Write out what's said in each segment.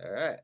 All right.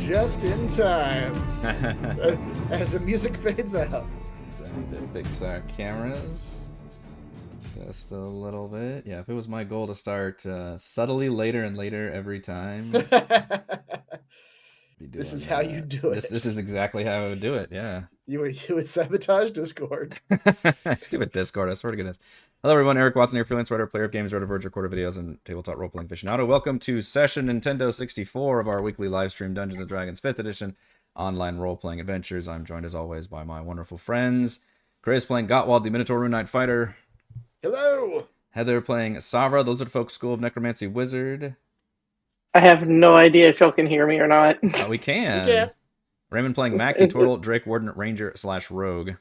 Just in time. As the music fades out. So I need to fix our cameras just a little bit. Yeah, if it was my goal to start subtly later and later every time, this is how you do it. This is exactly how I would do it. Yeah. You would sabotage Discord. Stupid Discord, I swear to goodness. Hello everyone, Eric Watson here, freelance writer, player of games, writer, verge, recorder videos, and tabletop role-playing aficionado. Welcome to session Nintendo 64 of our weekly live stream Dungeons & Dragons 5th edition online role-playing adventures. I'm joined as always by my wonderful friends. Chris playing Gottwald, the Minotaur Rune Knight Fighter. Hello! Heather playing Savra, the Lizard Folk School of Necromancy Wizard. I have no idea if y'all can hear me or not. We can. Raymond playing Mac, the Turtle, Drake Warden, Ranger / Rogue.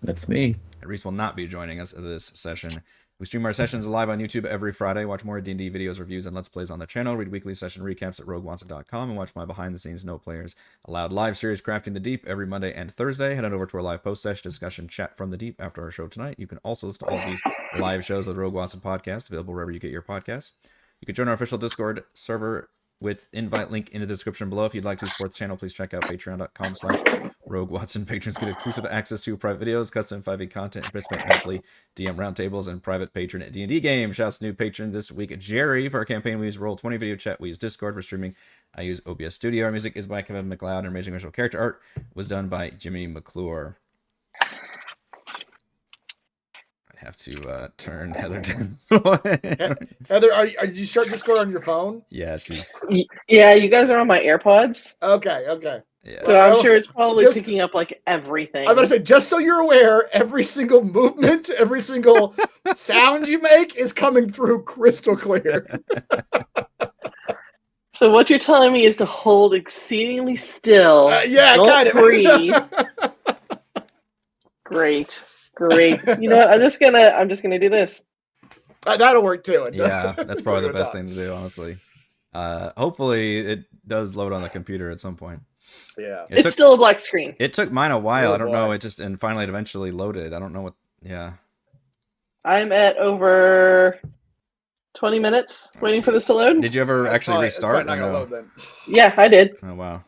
That's me. Reese will not be joining us this session. We stream our sessions live on YouTube every Friday. Watch more D&D videos, reviews, and Let's Plays on the channel. Read weekly session recaps at roguewatson.com and watch my behind-the-scenes No Players Allowed live series Crafting the Deep every Monday and Thursday. Head on over to our live post-session discussion chat from the Deep after our show tonight. You can also listen to all of these live shows of the Rogue Watson podcast, available wherever you get your podcasts. You can join our official Discord server with invite link in the description below. If you'd like to support the channel, please check out patreon.com/Rogue Watson. Patrons get exclusive access to private videos, custom 5e content, and participate in monthly DM roundtables, and private patron at D&D games. Shouts to new patron this week, Jerry. For our campaign, we use Roll20 video chat. We use Discord for streaming. I use OBS Studio. Our music is by Kevin MacLeod, and amazing original character art was done by Jimmy McClure. Have to turn Heather down. Heather, did you start Discord on your phone? Yeah, she's. Yeah, you guys are on my AirPods. Okay. Yeah. So I'm sure it's probably picking up like everything. I'm gonna say, just so you're aware, every single movement, every single sound you make is coming through crystal clear. So what you're telling me is to hold exceedingly still. Yeah, kind of. Breathe. Great. You know what? I'm just gonna do this. That'll work too. Yeah, that's probably the best thing to do, honestly. Hopefully it does load on the computer at some point. Yeah. It's still a black screen. It took mine a while. I don't know. And finally it eventually loaded. I don't know what. Yeah. I'm at over 20 minutes waiting for this to load. Did you ever actually restart? Not gonna load then. Yeah, I did. Oh wow.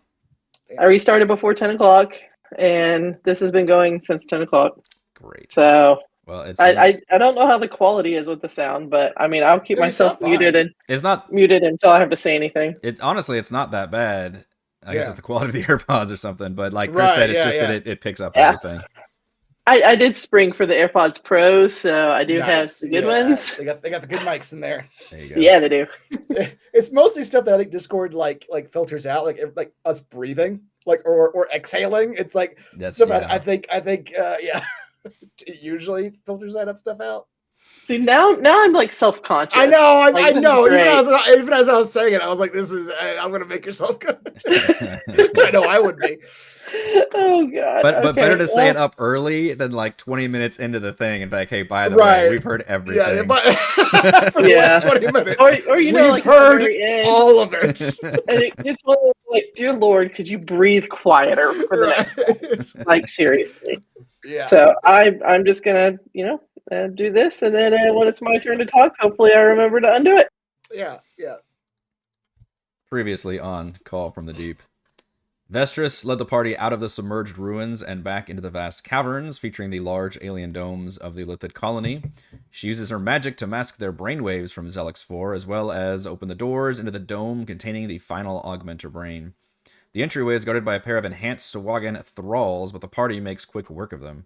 I restarted before 10 o'clock, and this has been going since 10 o'clock. Great. So, well, I don't know how the quality is with the sound, but I mean, I'll keep myself muted until I have to say anything. Honestly, it's not that bad. I guess it's the quality of the AirPods or something, but like Chris said, it's just that it picks up everything. I did spring for the AirPods Pro, so I do have the good ones. They got the good mics in there. There you go. Yeah, they do. It's mostly stuff that I think Discord like filters out, like us breathing, or exhaling. It's like that's stuff I think it usually filters that stuff out. See, now I'm like self-conscious. I know. I know. Even as I was saying it, I was like, I'm going to make yourself good. I know I would be. Oh, God. But better to say it up early than like 20 minutes into the thing and be like, hey, by the way, we've heard everything. For the last 20 minutes. Or you know, we've heard all of it. And it's like, dear Lord, could you breathe quieter for the next like, seriously. Yeah. So I'm just going to, do this, and then when it's my turn to talk, hopefully I remember to undo it. Yeah. Previously on Call from the Deep. Vestris led the party out of the submerged ruins and back into the vast caverns featuring the large alien domes of the Lithid colony. She uses her magic to mask their brainwaves from Zellix'Phor, as well as open the doors into the dome containing the final augmenter brain. The entryway is guarded by a pair of enhanced Sawagan thralls, but the party makes quick work of them.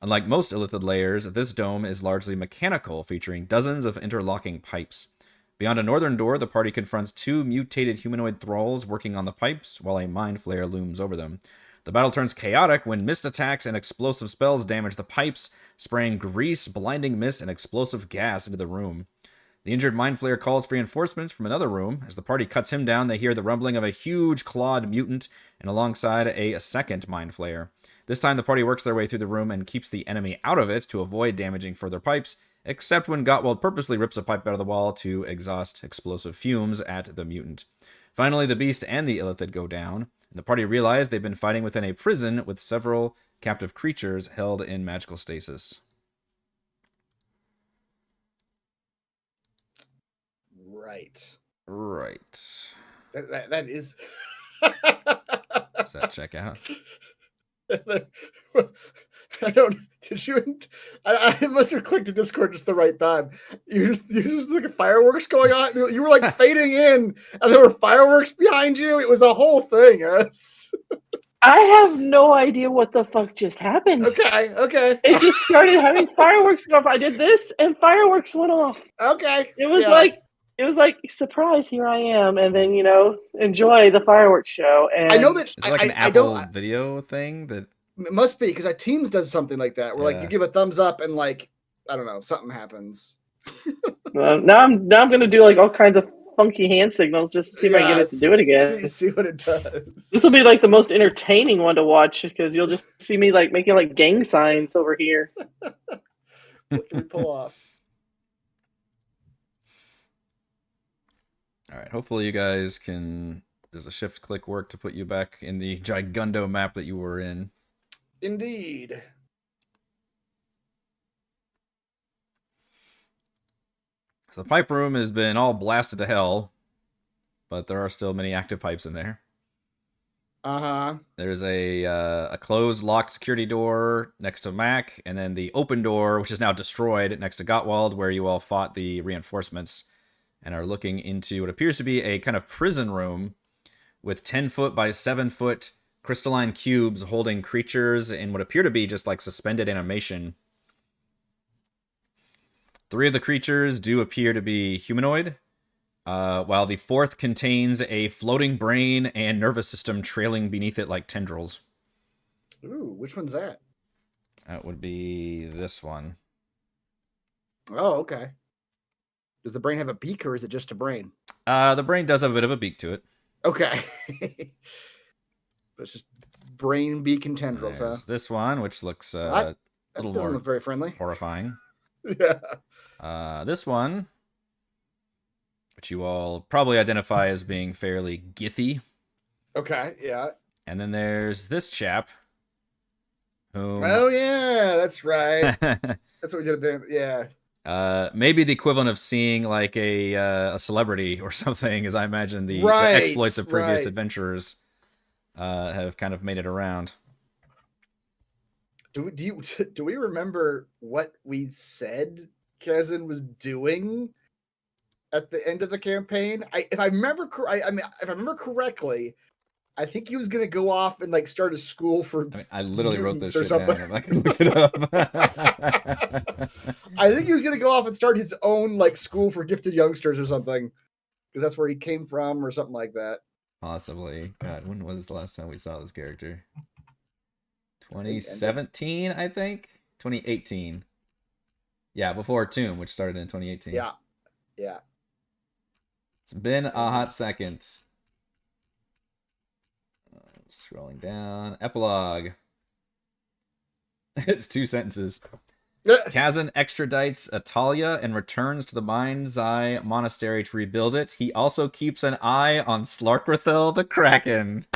Unlike most illithid layers, this dome is largely mechanical, featuring dozens of interlocking pipes. Beyond a northern door, the party confronts 2 mutated humanoid thralls working on the pipes, while a mind flayer looms over them. The battle turns chaotic when mist attacks and explosive spells damage the pipes, spraying grease, blinding mist, and explosive gas into the room. The injured mind flayer calls for reinforcements from another room. As the party cuts him down, they hear the rumbling of a huge clawed mutant, and alongside a second mind flayer. This time, the party works their way through the room and keeps the enemy out of it to avoid damaging further pipes, except when Gottwald purposely rips a pipe out of the wall to exhaust explosive fumes at the mutant. Finally, the beast and the illithid go down, and the party realize they've been fighting within a prison with several captive creatures held in magical stasis. Right. That is. Does that check out? I don't. Did you? I must have clicked to Discord just the right time. You just like fireworks going on. You were like fading in, and there were fireworks behind you. It was a whole thing. I have no idea what the fuck just happened. Okay. It just started having fireworks go off. I did this, and fireworks went off. Okay. It was like surprise. Here I am, and then enjoy the fireworks show. And I know that it's like an Apple video thing that. It must be because Teams does something like that, where like you give a thumbs up and like I don't know, something happens. Now I'm gonna do like all kinds of funky hand signals just to see if I can get it to do it again. See what it does. This will be like the most entertaining one to watch because you'll just see me like making like gang signs over here. What can we pull off? All right. Hopefully you guys can. There's a shift click work to put you back in the Gigundo map that you were in. Indeed. So the pipe room has been all blasted to hell, but there are still many active pipes in there. There's a closed, locked security door next to Mac, and then the open door, which is now destroyed, next to Gottwald, where you all fought the reinforcements and are looking into what appears to be a kind of prison room with 10-foot by 7-foot crystalline cubes holding creatures in what appear to be just like suspended animation. 3 of the creatures do appear to be humanoid, while the 4th contains a floating brain and nervous system trailing beneath it like tendrils. Ooh, which one's that? That would be this one. Oh, okay. Does the brain have a beak or is it just a brain? The brain does have a bit of a beak to it. Okay. But it's just brain, beak, and tendrils, There's this one, which looks that a little doesn't more look very friendly. Horrifying. Yeah. This one, which you all probably identify as being fairly githy. Okay, yeah. And then there's this chap. Whom... Oh, yeah, that's right. That's what we did there. Yeah. Maybe the equivalent of seeing like a celebrity or something, as I imagine the exploits of previous adventurers have kind of made it around. Do we remember what we said Kazan was doing at the end of the campaign? If I remember correctly, I think he was going to go off and like start a school for. I literally wrote this or shit something. down. I can look it up. I think he was going to go off and start his own like school for gifted youngsters or something, because that's where he came from or something like that. Possibly. God, when was the last time we saw this character? 2017, I think. 2018. Yeah, before Tomb, which started in 2018. Yeah. It's been a hot second. Scrolling down. Epilogue. It's 2 sentences. Kazan extradites Atalia and returns to the Mind's Eye Monastery to rebuild it. He also keeps an eye on Slarkrithel the Kraken.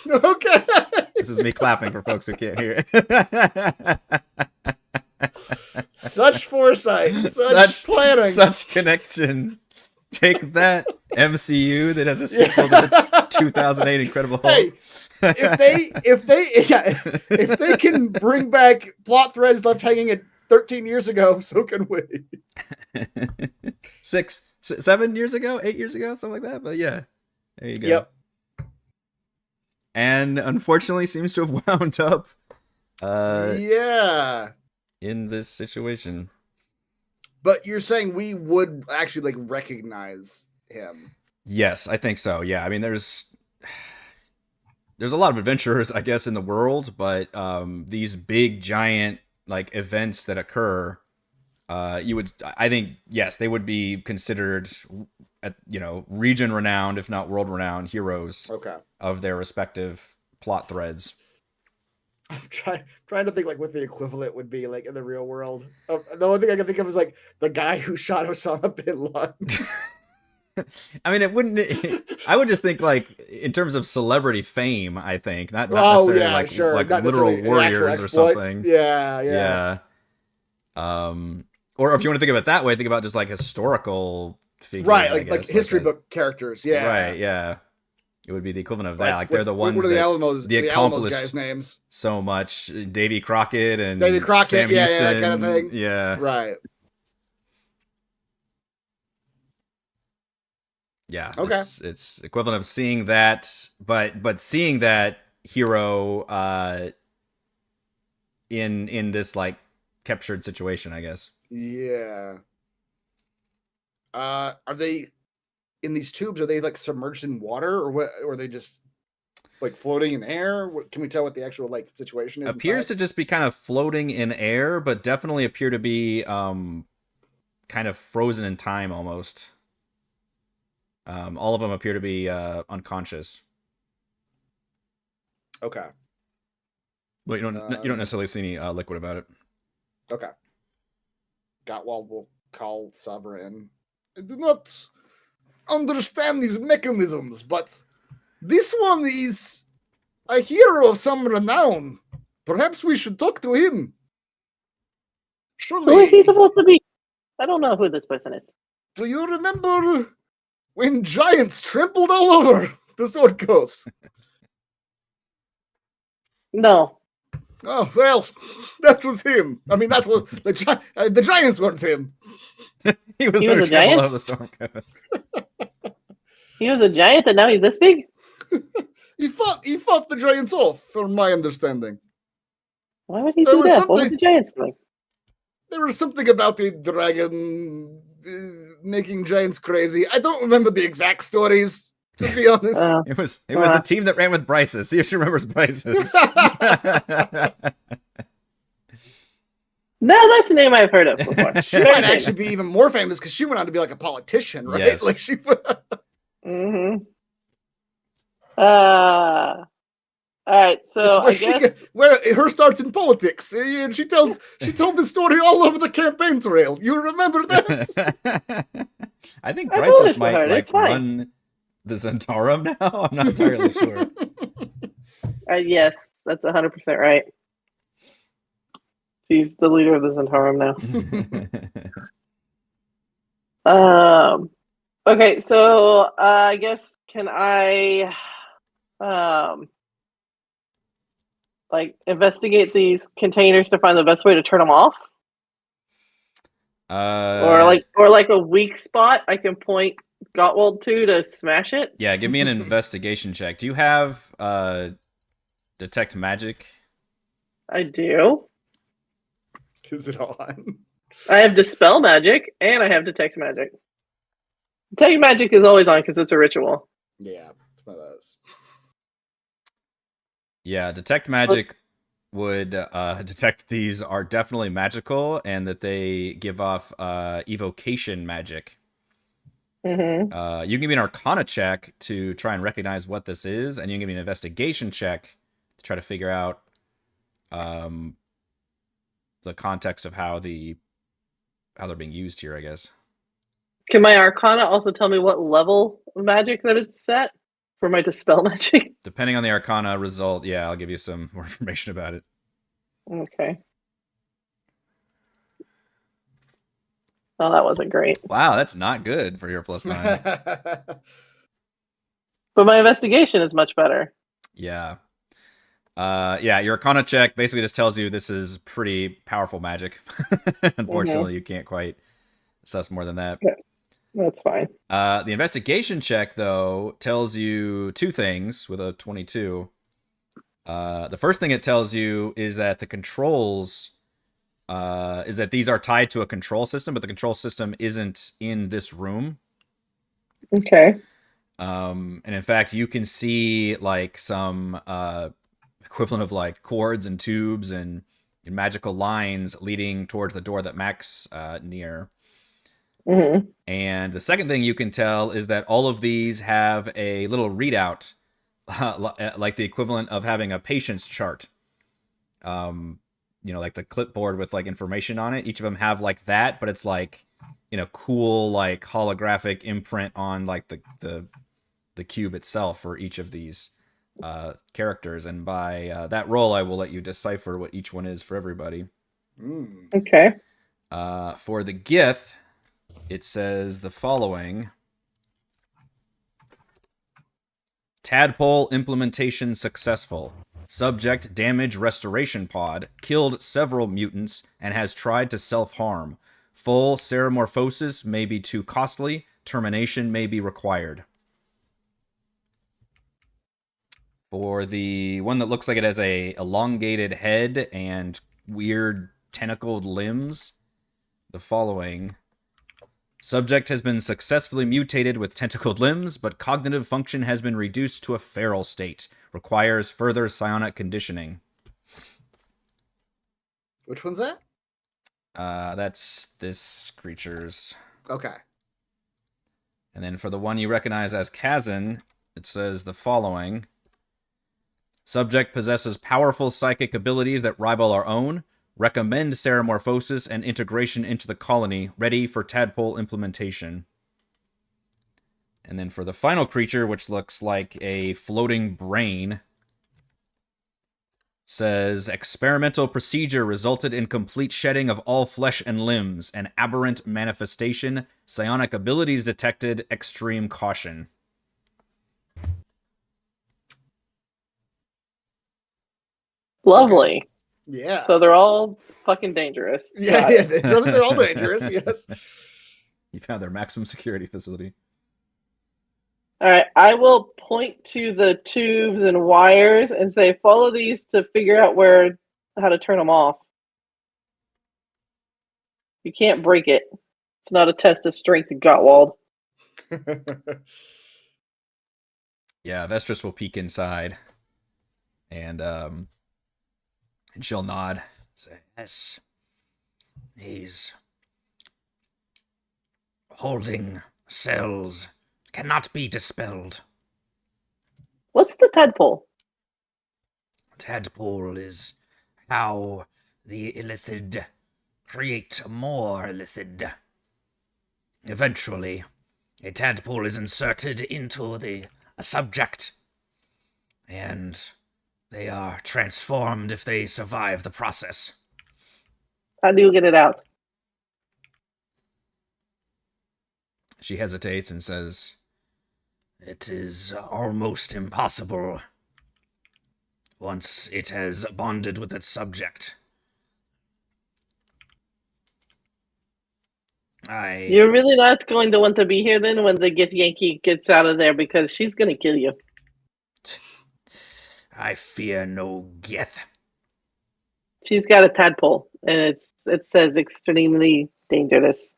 Okay. This is me clapping for folks who can't hear it. Such foresight. Such planning. Such connection. Take that, MCU that has a sequel to the 2008 Incredible Hulk. Hey, if they can bring back plot threads left hanging at 13 years ago, so can we. 7 years ago, 8 years ago, something like that. But yeah, there you go. Yep. And unfortunately, seems to have wound up Yeah. In this situation. But you're saying we would actually like recognize him? Yes, I think so. Yeah, I mean, there's a lot of adventurers, I guess, in the world, but these big giant like events that occur, I think, yes, they would be considered, region renowned, if not world renowned heroes. Okay. Of their respective plot threads. I'm trying to think like what the equivalent would be like in the real world. The only thing I can think of is like the guy who shot Osama bin Laden. I mean, it wouldn't. I would just think like in terms of celebrity fame. I think not necessarily like not literal warriors or something. Yeah. Or if you want to think of it that way, think about just like historical figures, right? Like history book characters. Yeah. Right. Yeah. It would be the equivalent of that. Like they're the ones what are the Alamos, the Alamos guys' names? So much. Davy Crockett and Sam Houston. that kind of thing. Yeah. Right. Yeah. Okay. It's equivalent of seeing that, but seeing that hero in this like captured situation, I guess. Yeah. Are they in these tubes? Are they like submerged in water, or what? Or are they just like floating in air? Can we tell what the actual like situation is? Appears to just be kind of floating in air, but definitely appear to be kind of frozen in time almost. All of them appear to be unconscious. Okay. But you don't necessarily see any liquid about it. Okay. Gottwald will call Sovereign. I do not understand these mechanisms, but this one is a hero of some renown. Perhaps we should talk to him. Surely. Who is he supposed to be? I don't know who this person is. Do you remember when giants trampled all over the Sword Coast? No. Oh, well, that was him. I mean, that was the giants weren't him. he was a giant all over the Storm Coast. He was a giant, and now he's this big. He fought the giants off, from my understanding. Why would he do that? What was the giants doing? There was something about the dragon making giants crazy. I don't remember the exact stories, to be honest. It was the team that ran with Bryce's. See if she remembers Bryce's. No, that's a name I've heard of before. She might actually be even more famous because she went on to be like a politician, right? Yes. Like she. Mm-hmm. All right, so I guess where her starts in politics, and she told the story all over the campaign trail. You remember that? I think Bryce's might like run the Zentarum now. I'm not entirely sure. Yes, that's 100% right. She's the leader of the Zentarum now. Okay, so I guess can I like investigate these containers to find the best way to turn them off? Or like a weak spot I can point Gottwald to smash it? Yeah, give me an investigation check. Do you have detect magic? I do. Is it on? I have dispel magic and I have detect magic. Detect magic is always on because it's a ritual. Yeah, it's one of those. Yeah, detect magic would detect these are definitely magical and that they give off evocation magic. Mm-hmm. You can give me an Arcana check to try and recognize what this is, and you can give me an investigation check to try to figure out the context of how they're being used here, I guess. Can my Arcana also tell me what level of magic that it's set for my dispel magic? Depending on the Arcana result, yeah, I'll give you some more information about it. Okay. Oh, that wasn't great. Wow, that's not good for your +9. But my investigation is much better. Yeah. Your Arcana check basically just tells you this is pretty powerful magic. Unfortunately, you can't quite suss more than that. Yeah, that's fine. The investigation check, though, tells you two things with a 22. The first thing it tells you is that the controls, is that these are tied to a control system, but the control system isn't in this room. Okay. And in fact, you can see like some equivalent of like cords and tubes and magical lines leading towards the door that Mac's near. Mm-hmm. And the second thing you can tell is that all of these have a little readout, like the equivalent of having a patient's chart. Like the clipboard with like information on it. Each of them have like that, but it's like in a cool like holographic imprint on like the cube itself for each of these characters. And by that roll, I will let you decipher what each one is for everybody. Okay. For the Gith, it says the following. Tadpole implementation successful. Subject damage restoration pod killed several mutants and has tried to self-harm. Full seramorphosis may be too costly. Termination may be required. For the one that looks like it has a elongated head and weird tentacled limbs, the following. Subject has been successfully mutated with tentacled limbs, but cognitive function has been reduced to a feral state. Requires further psionic conditioning. Which one's that? That's this creature's. Okay. And then for the one you recognize as Kazan, it says the following. Subject possesses powerful psychic abilities that rival our own. Recommend seramorphosis and integration into the colony, ready for tadpole implementation. And then for the final creature, which looks like a floating brain, says experimental procedure resulted in complete shedding of all flesh and limbs, an aberrant manifestation, psionic abilities detected, extreme caution. Lovely. Yeah. So they're all fucking dangerous. Yeah, they're all dangerous, yes. You found their maximum security facility. All right, I will point to the tubes and wires and say, follow these to figure out how to turn them off. You can't break it. It's not a test of strength, Gottwald. Yeah, Vestris will peek inside. And she'll nod. Say, yes. These holding cells cannot be dispelled. What's the tadpole? Tadpole is how the illithid create more illithid. Eventually, a tadpole is inserted into a subject, and they are transformed if they survive the process. How do you get it out? She hesitates and says, it is almost impossible once it has bonded with its subject. You're really not going to want to be here then when the Gith Yankee gets out of there, because she's going to kill you. I fear no Gith. She's got a tadpole, and it says extremely dangerous.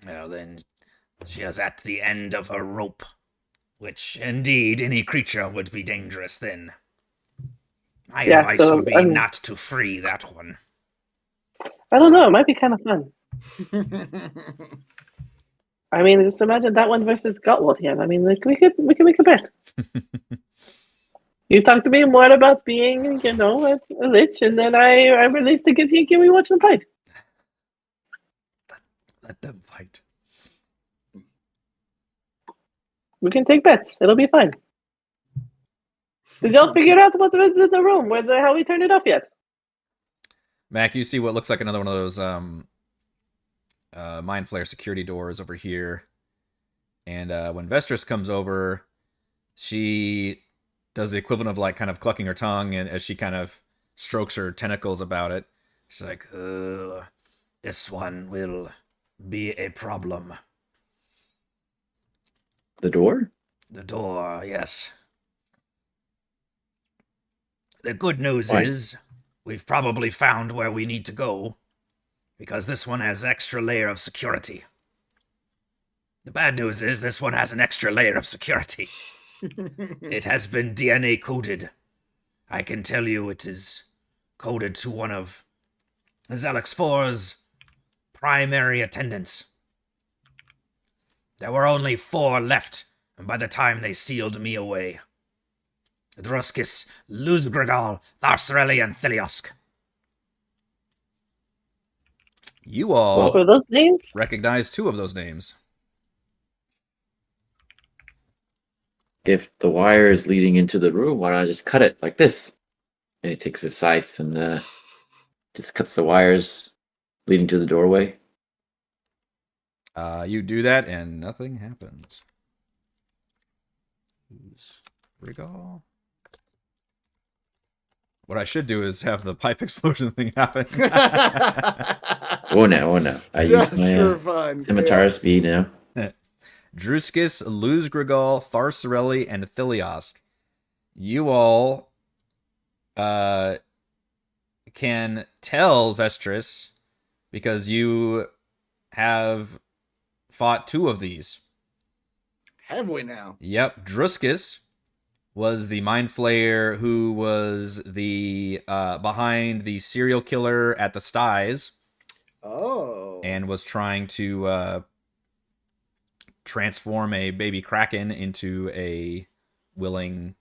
Well, then, she is at the end of her rope, which, indeed, any creature would be dangerous then. My advice would be not to free that one. I don't know, it might be kind of fun. I mean, just imagine that one versus Gottwald here. I mean, like, we could make a bet. You talk to me more about being, a lich, and then I release the Gith Yankee and we watch them fight. Let them fight. We can take bets. It'll be fine. Did y'all figure out what's in the room? How we turned it off yet? Mac, you see what looks like another one of those Mind Flare security doors over here. And when Vestris comes over, she does the equivalent of like kind of clucking her tongue, and as she kind of strokes her tentacles about it, she's like, this one will be a problem. The door? The door, yes. The good news Why? is we've probably found where we need to go, because this one has extra layer of security. The bad news is this one has an extra layer of security. It has been DNA coded. I can tell you it is coded to one of Zellix'Phor's primary attendants. There were only 4 left, and by the time they sealed me away. Druskis, Luzgregal, Tharsarelli, and Thiliosk. You all What were those names? recognize 2 of those names. If the wire is leading into the room, why not just cut it like this? And he takes his scythe and just cuts the wires leading to the doorway. You do that, and nothing happens. Regal. What I should do is have the pipe explosion thing happen. Oh no. I Just used my for fun. scimitar speed now. Druskis, Luzgregal, Tharsarelli, and Thiliosk. You all can tell Vestris because you have fought 2 of these. Have we now? Yep, Druskis was the mind flayer who was the behind the serial killer at the Styes Oh. and was trying to transform a baby kraken into a willing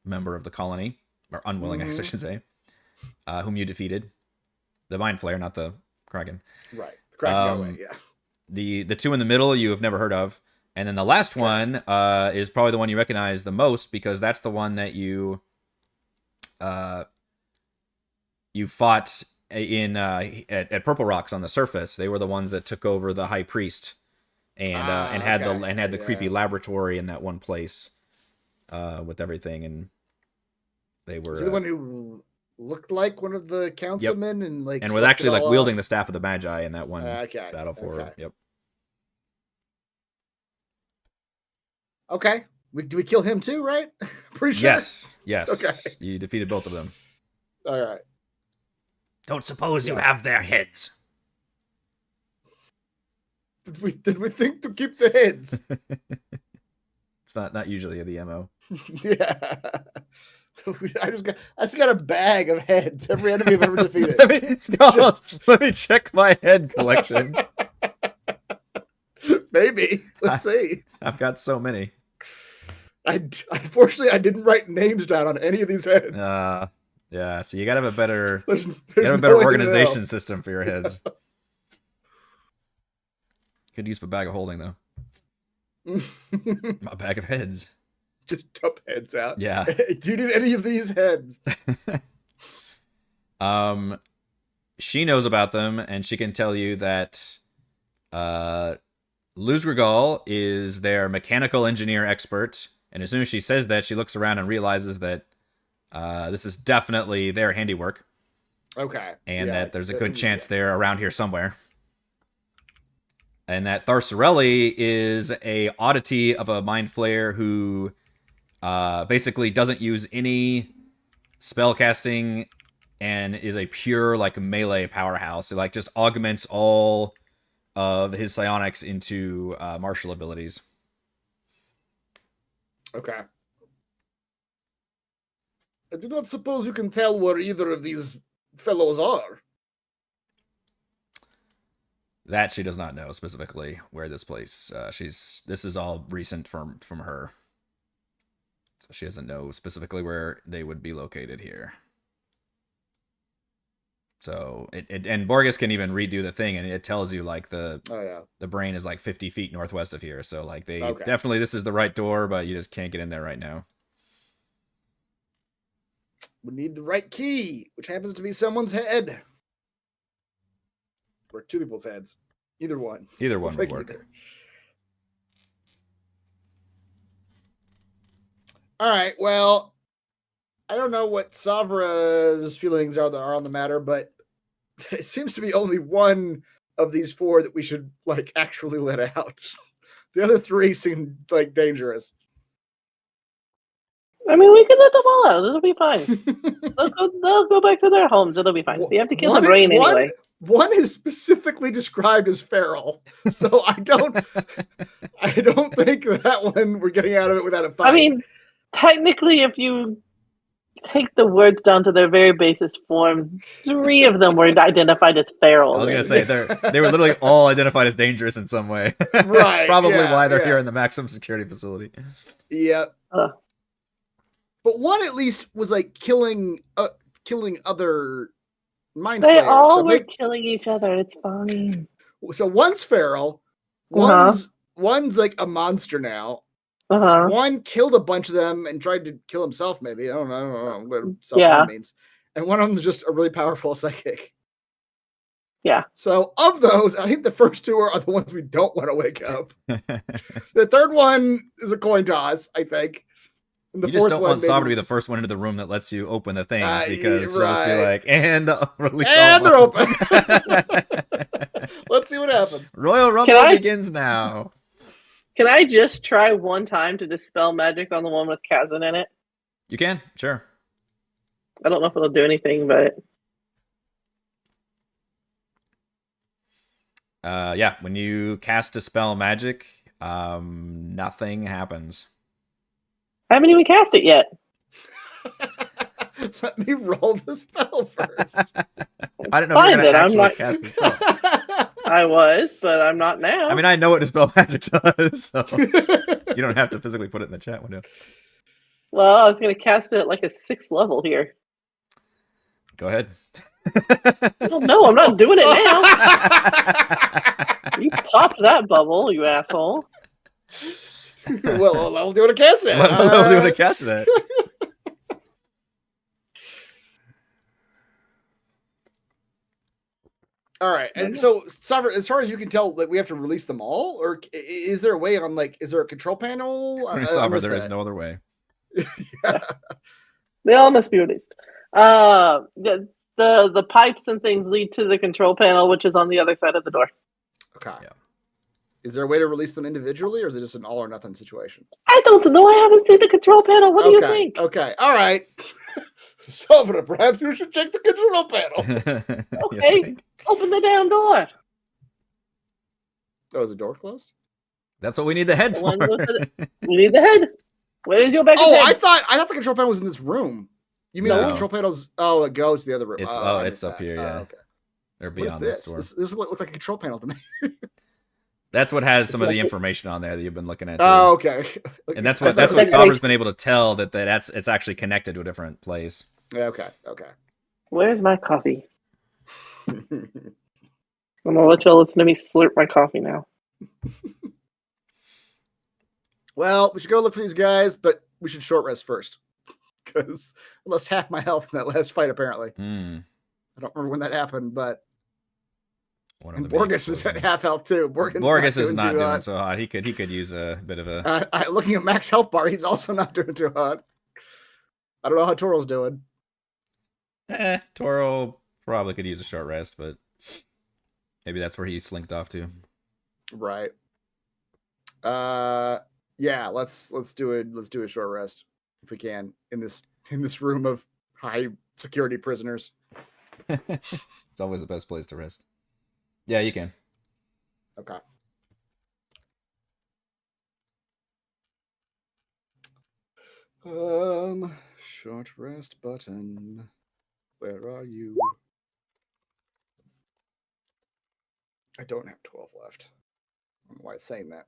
member of the colony, or unwilling, I guess I should say, whom you defeated. The mind flayer, not the kraken. Right. The Kraken got away, yeah. The 2 in the middle you have never heard of, and then the last one is probably the one you recognize the most, because that's the one that you fought in at Purple Rocks on the surface. They were the ones that took over the High Priest and had the creepy laboratory in that one place with everything, and they were Was he the one who looked like one of the councilmen and like and was sucked actually it like all wielding off? the staff of the Magi in that one Okay. battle for Okay. Yep. Okay. Do we kill him too, right? Pretty sure. Yes. Okay. You defeated both of them. All right. Don't suppose you have their heads. Did we think to keep the heads? It's not usually the MO. Yeah. I just got a bag of heads. Every enemy I've ever defeated. Let me check my head collection. Maybe. Let's see. I've got so many. Unfortunately, I didn't write names down on any of these heads. Yeah. So you gotta have a better, There's better no way to organization know. system for your heads. Could use a bag of holding though. A bag of heads. Just dump heads out. Yeah. Do you need any of these heads? She knows about them, and she can tell you that Luzgregal is their mechanical engineer expert. And as soon as she says that, she looks around and realizes that this is definitely their handiwork. Okay. And Yeah, that there's a good chance they're around here somewhere. And that Tharsarelli is a oddity of a mind flayer who basically doesn't use any spell casting and is a pure like melee powerhouse. It like just augments all of his psionics into martial abilities. Okay. I do not suppose you can tell where either of these fellows are. That she does not know specifically where this place. This is all recent from her, so she doesn't know specifically where they would be located here. So and Borges can even redo the thing, and it tells you like the brain is like 50 feet northwest of here. So like they definitely, this is the right door, but you just can't get in there right now. We need the right key, which happens to be someone's head. Or 2 people's heads. Either one. Either one We'll would take work. either. All right. Well, I don't know what Savra's feelings are on the matter, but it seems to be only one of these 4 that we should like actually let out. The other 3 seem like dangerous. I mean, we can let them all out. It'll be fine. They'll go back to their homes. It'll be fine. We have to kill the brain anyway. One is specifically described as feral, so I don't think that one we're getting out of it without a fight. I mean, technically, if you take the words down to their very basest forms, 3 of them were identified as feral. I was gonna say they were literally all identified as dangerous in some way. Right, That's probably yeah, why they're yeah. here in the maximum security facility. Yeah. But one at least was like killing other mind They flayers. all So were killing each other. It's fine. So one's feral, one's like a monster now. One killed a bunch of them and tried to kill himself. Maybe I don't know what self-harm means. And one of them is just a really powerful psychic. Yeah. So of those, I think the first 2 are the ones we don't want to wake up. The third one is a coin toss, I think. And the You just don't want maybe... Sabr to be the first one into the room that lets you open the things because she'll just be right. like, and release And all they're of them. open. Let's see what happens. Royal Rumble begins now. Can I just try one time to dispel magic on the one with Kazan in it? You can, sure. I don't know if it'll do anything, but yeah, when you cast Dispel Magic, nothing happens. I haven't even cast it yet. Let me roll the spell first. I didn't know if you were going to actually not... cast the spell. I was, but I'm not now. I mean, I know what Dispel Magic does, so you don't have to physically put it in the chat window. Well, I was going to cast it at like a 6th level here. Go ahead. Well, no, I'm not doing it now. You popped that bubble, you asshole. Well, I'll do it to cast it. I'll do it to cast it. All right, and so Sabr, as far as you can tell, like we have to release them all, or is there a way on like, is there a control panel? Sabr, there is no other way. Yeah. They all must be released. The pipes and things lead to the control panel, which is on the other side of the door. Okay. Yeah. Is there a way to release them individually, or is it just an all or nothing situation? I don't know. I haven't seen the control panel. What do you think? Okay. All right. Sabr, perhaps you should check the control panel. Okay. Open the damn door. Oh, is the door closed? That's what we need the head for. We need the head. Where's your back? Oh, I thought the control panel was in this room. You mean No. the control panel's? Oh, it goes to the other room. It's up here, yeah. Okay. Or What is beyond this? this door. This is what looked like a control panel to me. That's what has some of the information on there that you've been looking at. Too. Oh, okay. And that's what Sabr's been able to tell that it's actually connected to a different place. Okay. Where's my coffee? I'm gonna let y'all listen to me slurp my coffee now. Well, we should go look for these guys, but we should short rest first. Because I lost half my health in that last fight, apparently. I don't remember when that happened, but... And Borges is at half health, too. Borges is not doing so hot. He could use a bit of a... looking at Max health bar, he's also not doing too hot. I don't know how Toro's doing. Toro probably could use a short rest, but maybe that's where he slinked off to. Right. Yeah, let's do a short rest if we can in this room of high security prisoners. It's always the best place to rest. Yeah, you can. Okay. Short rest button. Where are you? I don't have 12 left. I don't know why it's saying that.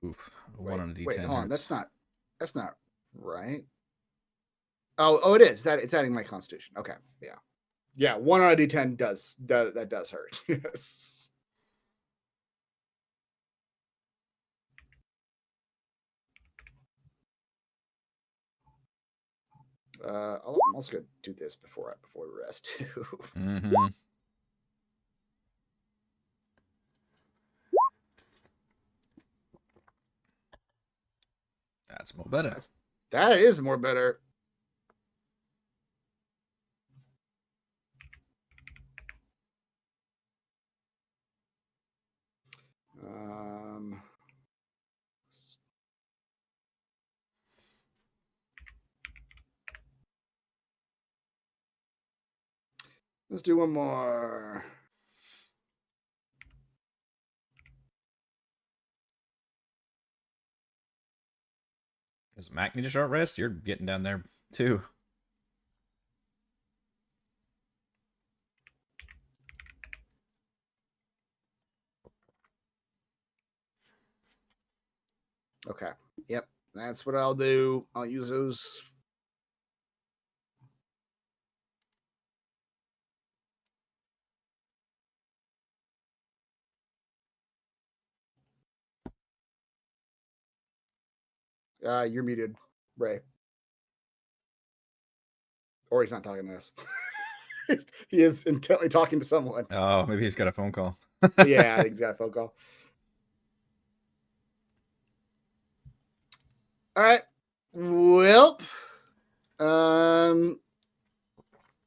Oof. One on a D10. Wait, hold on. hurts. That's not right. Oh, it is. It's adding my constitution. Okay. Yeah. Yeah, 1 on a D10 does hurt. Yes. I'm also gonna do this before we rest too. Mm-hmm. That's more better. That is more better. Let's do one more. Does Mac need a short rest? You're getting down there too. Okay. Yep. That's what I'll do. I'll use those. You're muted, Ray. Or he's not talking to us. He is intently talking to someone. Oh, maybe he's got a phone call. Yeah, I think he's got a phone call. All right. Well,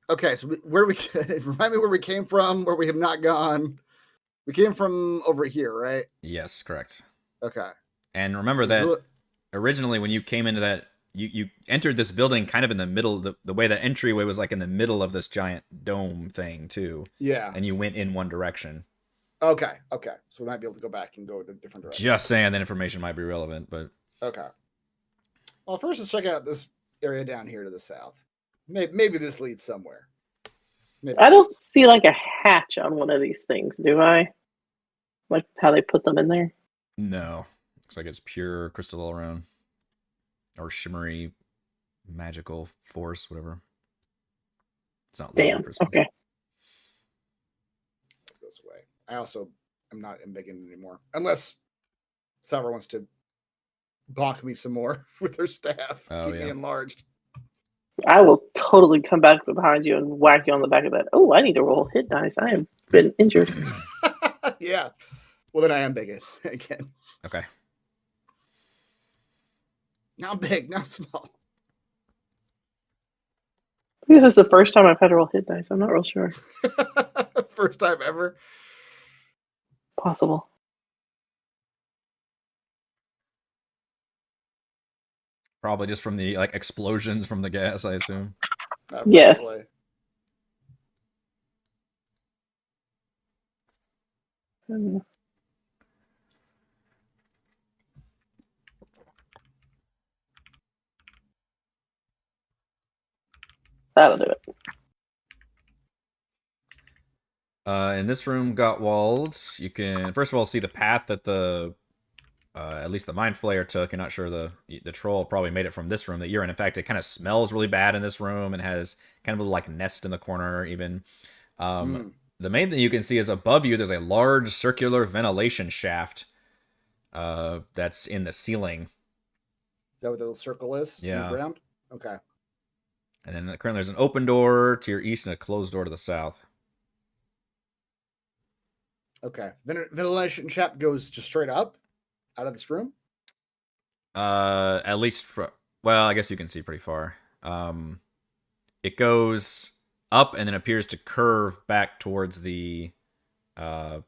okay. So where we remind me where we came from, where we have not gone. We came from over here, right? Yes, correct. Okay. And remember that originally when you came into that, you entered this building kind of in the middle. The way the entryway was like in the middle of this giant dome thing too. Yeah. And you went in one direction. Okay. Okay. So we might be able to go back and go in a different direction. Just saying that information might be relevant, but okay. Well, first let's check out this area down here to the south. Maybe this leads somewhere. Maybe. I don't see like a hatch on one of these things, do I? Like how they put them in there? no. Looks like it's pure crystal all around. Or shimmery magical force, whatever. It's not Damn. crystal. Okay. This way. I also am not embiggened anymore. Unless Salva wants to bonk me some more with her staff. Oh, Keep me enlarged. I will totally come back behind you and whack you on the back of that. Oh, I need to roll hit dice. I have been injured. Yeah. Well, then I am big again. Okay. Now I'm big, now I'm small. I think this is the first time I've had to roll hit dice. I'm not real sure. First time ever. Possible. Probably just from the like explosions from the gas, I assume. Yes. Probably. That'll do it. In this room, got walled. You can first of all see the path that the at least the mind flayer took. I'm not sure the troll probably made it from this room that you're in. In fact, it kind of smells really bad in this room and has kind of a like nest in the corner even. The main thing you can see is above you there's a large circular ventilation shaft that's in the ceiling. Is that what the little circle is? Yeah. On the ground? Okay. And then currently there's an open door to your east and a closed door to the south. Okay. Ventilation shaft goes just straight up out of this room? At least well, I guess you can see pretty far. It goes up and then appears to curve back towards the kind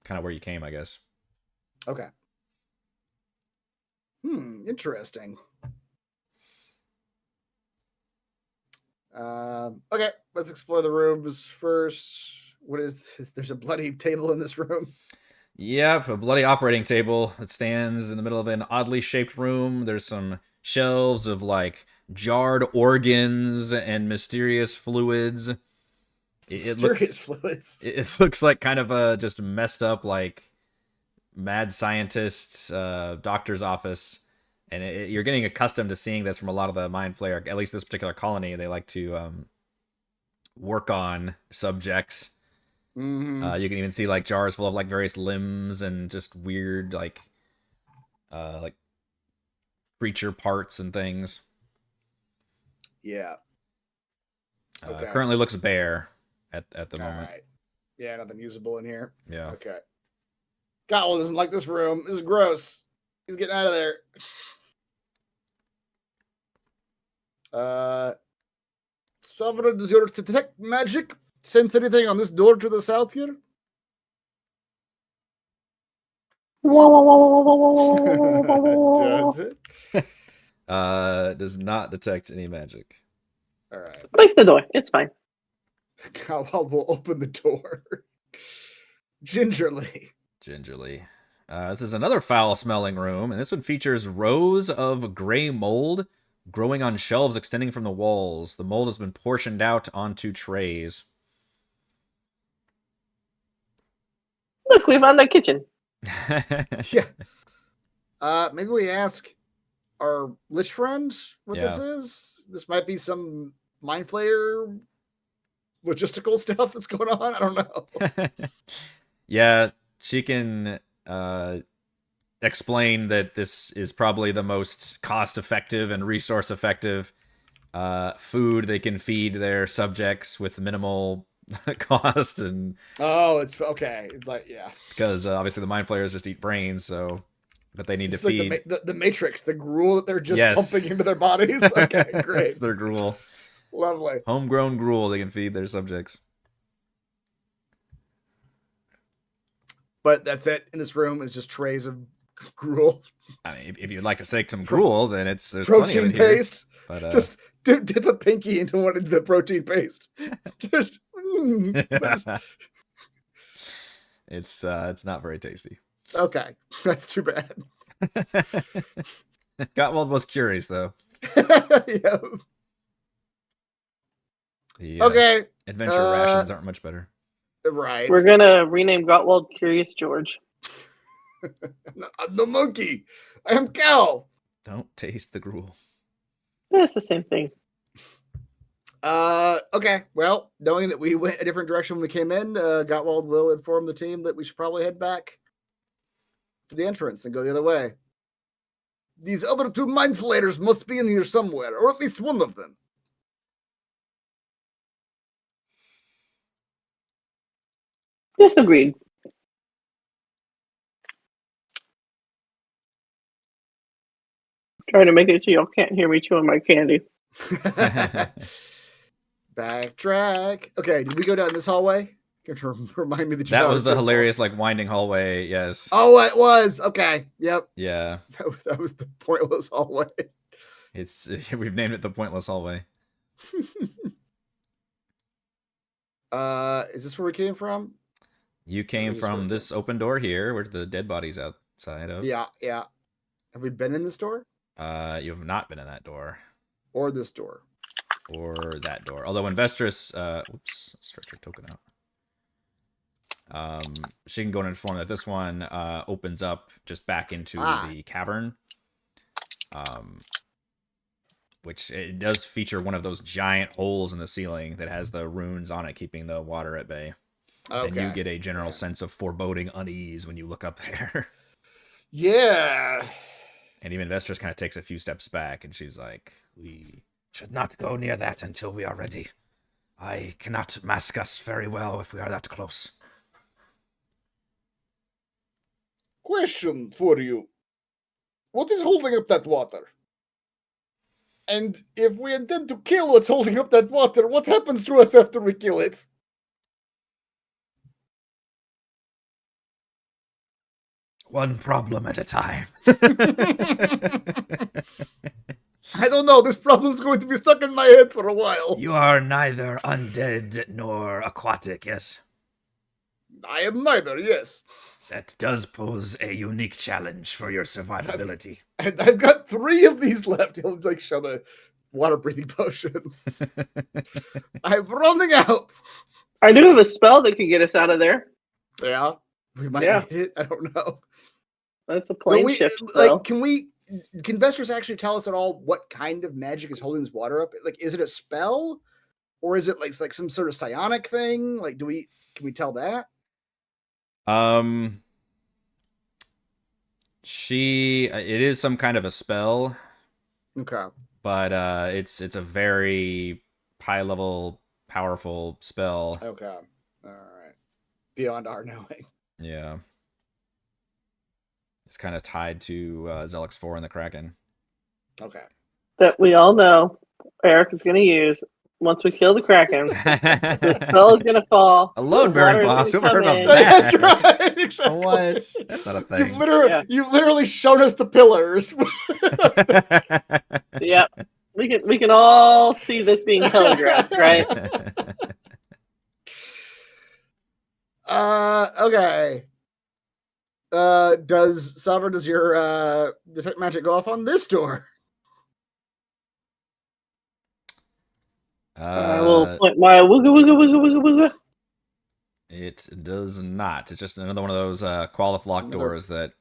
of where you came, I guess. Okay. Interesting. Okay, let's explore the rooms first. What is this? There's a bloody table in this room. Yep, a bloody operating table that stands in the middle of an oddly shaped room. There's some shelves of like jarred organs and mysterious fluids. Fluids. It looks like kind of a just messed up like mad scientist doctor's office. And you're getting accustomed to seeing this from a lot of the mind flayer, at least this particular colony. They like to work on subjects. Mm-hmm. You can even see like jars full of like various limbs and just weird like creature parts and things. Yeah. Okay. Currently looks bare at the moment. Right. Yeah, nothing usable in here. Yeah. Okay. Gottwald doesn't like this room. This is gross. He's getting out of there. Sovereign, does your detect magic sense anything on this door to the south here? Does it? Does not detect any magic. All right. Break the door. It's fine. Cowell will open the door. Gingerly. This is another foul-smelling room, and this one features rows of gray mold growing on shelves extending from the walls. The mold has been portioned out onto trays. Look, we found that kitchen. Yeah. Maybe we ask our Lich friend what this is. This might be some mind flayer logistical stuff that's going on. I don't know. Yeah, she can explain that this is probably the most cost-effective and resource-effective food they can feed their subjects with minimal cost. And it's okay. Like, yeah. Because obviously the mind flayers just eat brains, but they need It's to feed. like the Matrix, the gruel that they're just Yes. pumping into their bodies. Okay, great. It's their gruel. Lovely. Homegrown gruel they can feed their subjects. But that's it. In this room is just trays of gruel, I mean, if you'd like to take some gruel, then there's plenty of protein it here. paste. But Just dip a pinky into one of the protein paste. Just it's not very tasty. okay. That's too bad. Gottwald was curious though. Yeah. The Okay. adventure rations aren't much better. Right. We're gonna rename Gottwald Curious George. I'm the monkey. I am cow. Don't taste the gruel. Yeah, it's the same thing. Okay. Well, knowing that we went a different direction when we came in, Gottwald will inform the team that we should probably head back to the entrance and go the other way. These other two mind flayers must be in here somewhere, or at least one of them. Yes, agreed. Trying to make it so y'all can't hear me chewing my candy. Backtrack. Okay, did we go down this hallway? You have to remind me that you That got was it the from- hilarious like winding hallway. Yes. Oh, it was. Okay. Yep. Yeah. That was the pointless hallway. It's we've named it the pointless hallway. Is this where we came from? You came Where's this from one this open door here, where the dead body's outside of. Yeah. Have we been in this door? You have not been in that door Or this door? or that door. Although Investress, oops, stretch your token out. She can go and inform that this one opens up just back into the cavern. Which it does feature one of those giant holes in the ceiling that has the runes on it, keeping the water at bay. Okay. And you get a general sense of foreboding unease when you look up there. Yeah. And even Investress kind of takes a few steps back, and she's like, "We Should not go near that until we are ready. I cannot mask us very well if we are that close. Question for you. What is holding up that water? And if we intend to kill what's holding up that water, what happens to us after we kill it? One problem at a time. I don't know. This problem's going to be stuck in my head for a while. You are neither undead nor aquatic, yes? I am neither, yes. That does pose a unique challenge for your survivability. And I've got 3 of these left. He'll like show the water breathing potions. I'm running out. I do have a spell that could get us out of there. Yeah. We might Yeah. hit. I don't know. That's a But plane we, shift like, spell. can investors actually tell us at all what kind of magic is holding this water up? Like, is it a spell? Or is it like some sort of psionic thing? Like, can we tell that? it is some kind of a spell, Okay. but it's a very high level, powerful spell. Okay. All right. Beyond our knowing. Yeah. It's kind of tied to Zellix'Phor and the Kraken. Okay. That we all know Eric is going to use once we kill the Kraken. The spell is going to fall. A load the bearing water is boss. gonna Who ever come heard in. about that? That's right. Exactly. What? That's not a thing. You've literally shown us the pillars. Yep. We can all see this being telegraphed, right? Okay. Does your detect magic go off on this door? I will point my wooga wooga wooga wooga wooga. It does not. It's just another one of those qualif lock doors that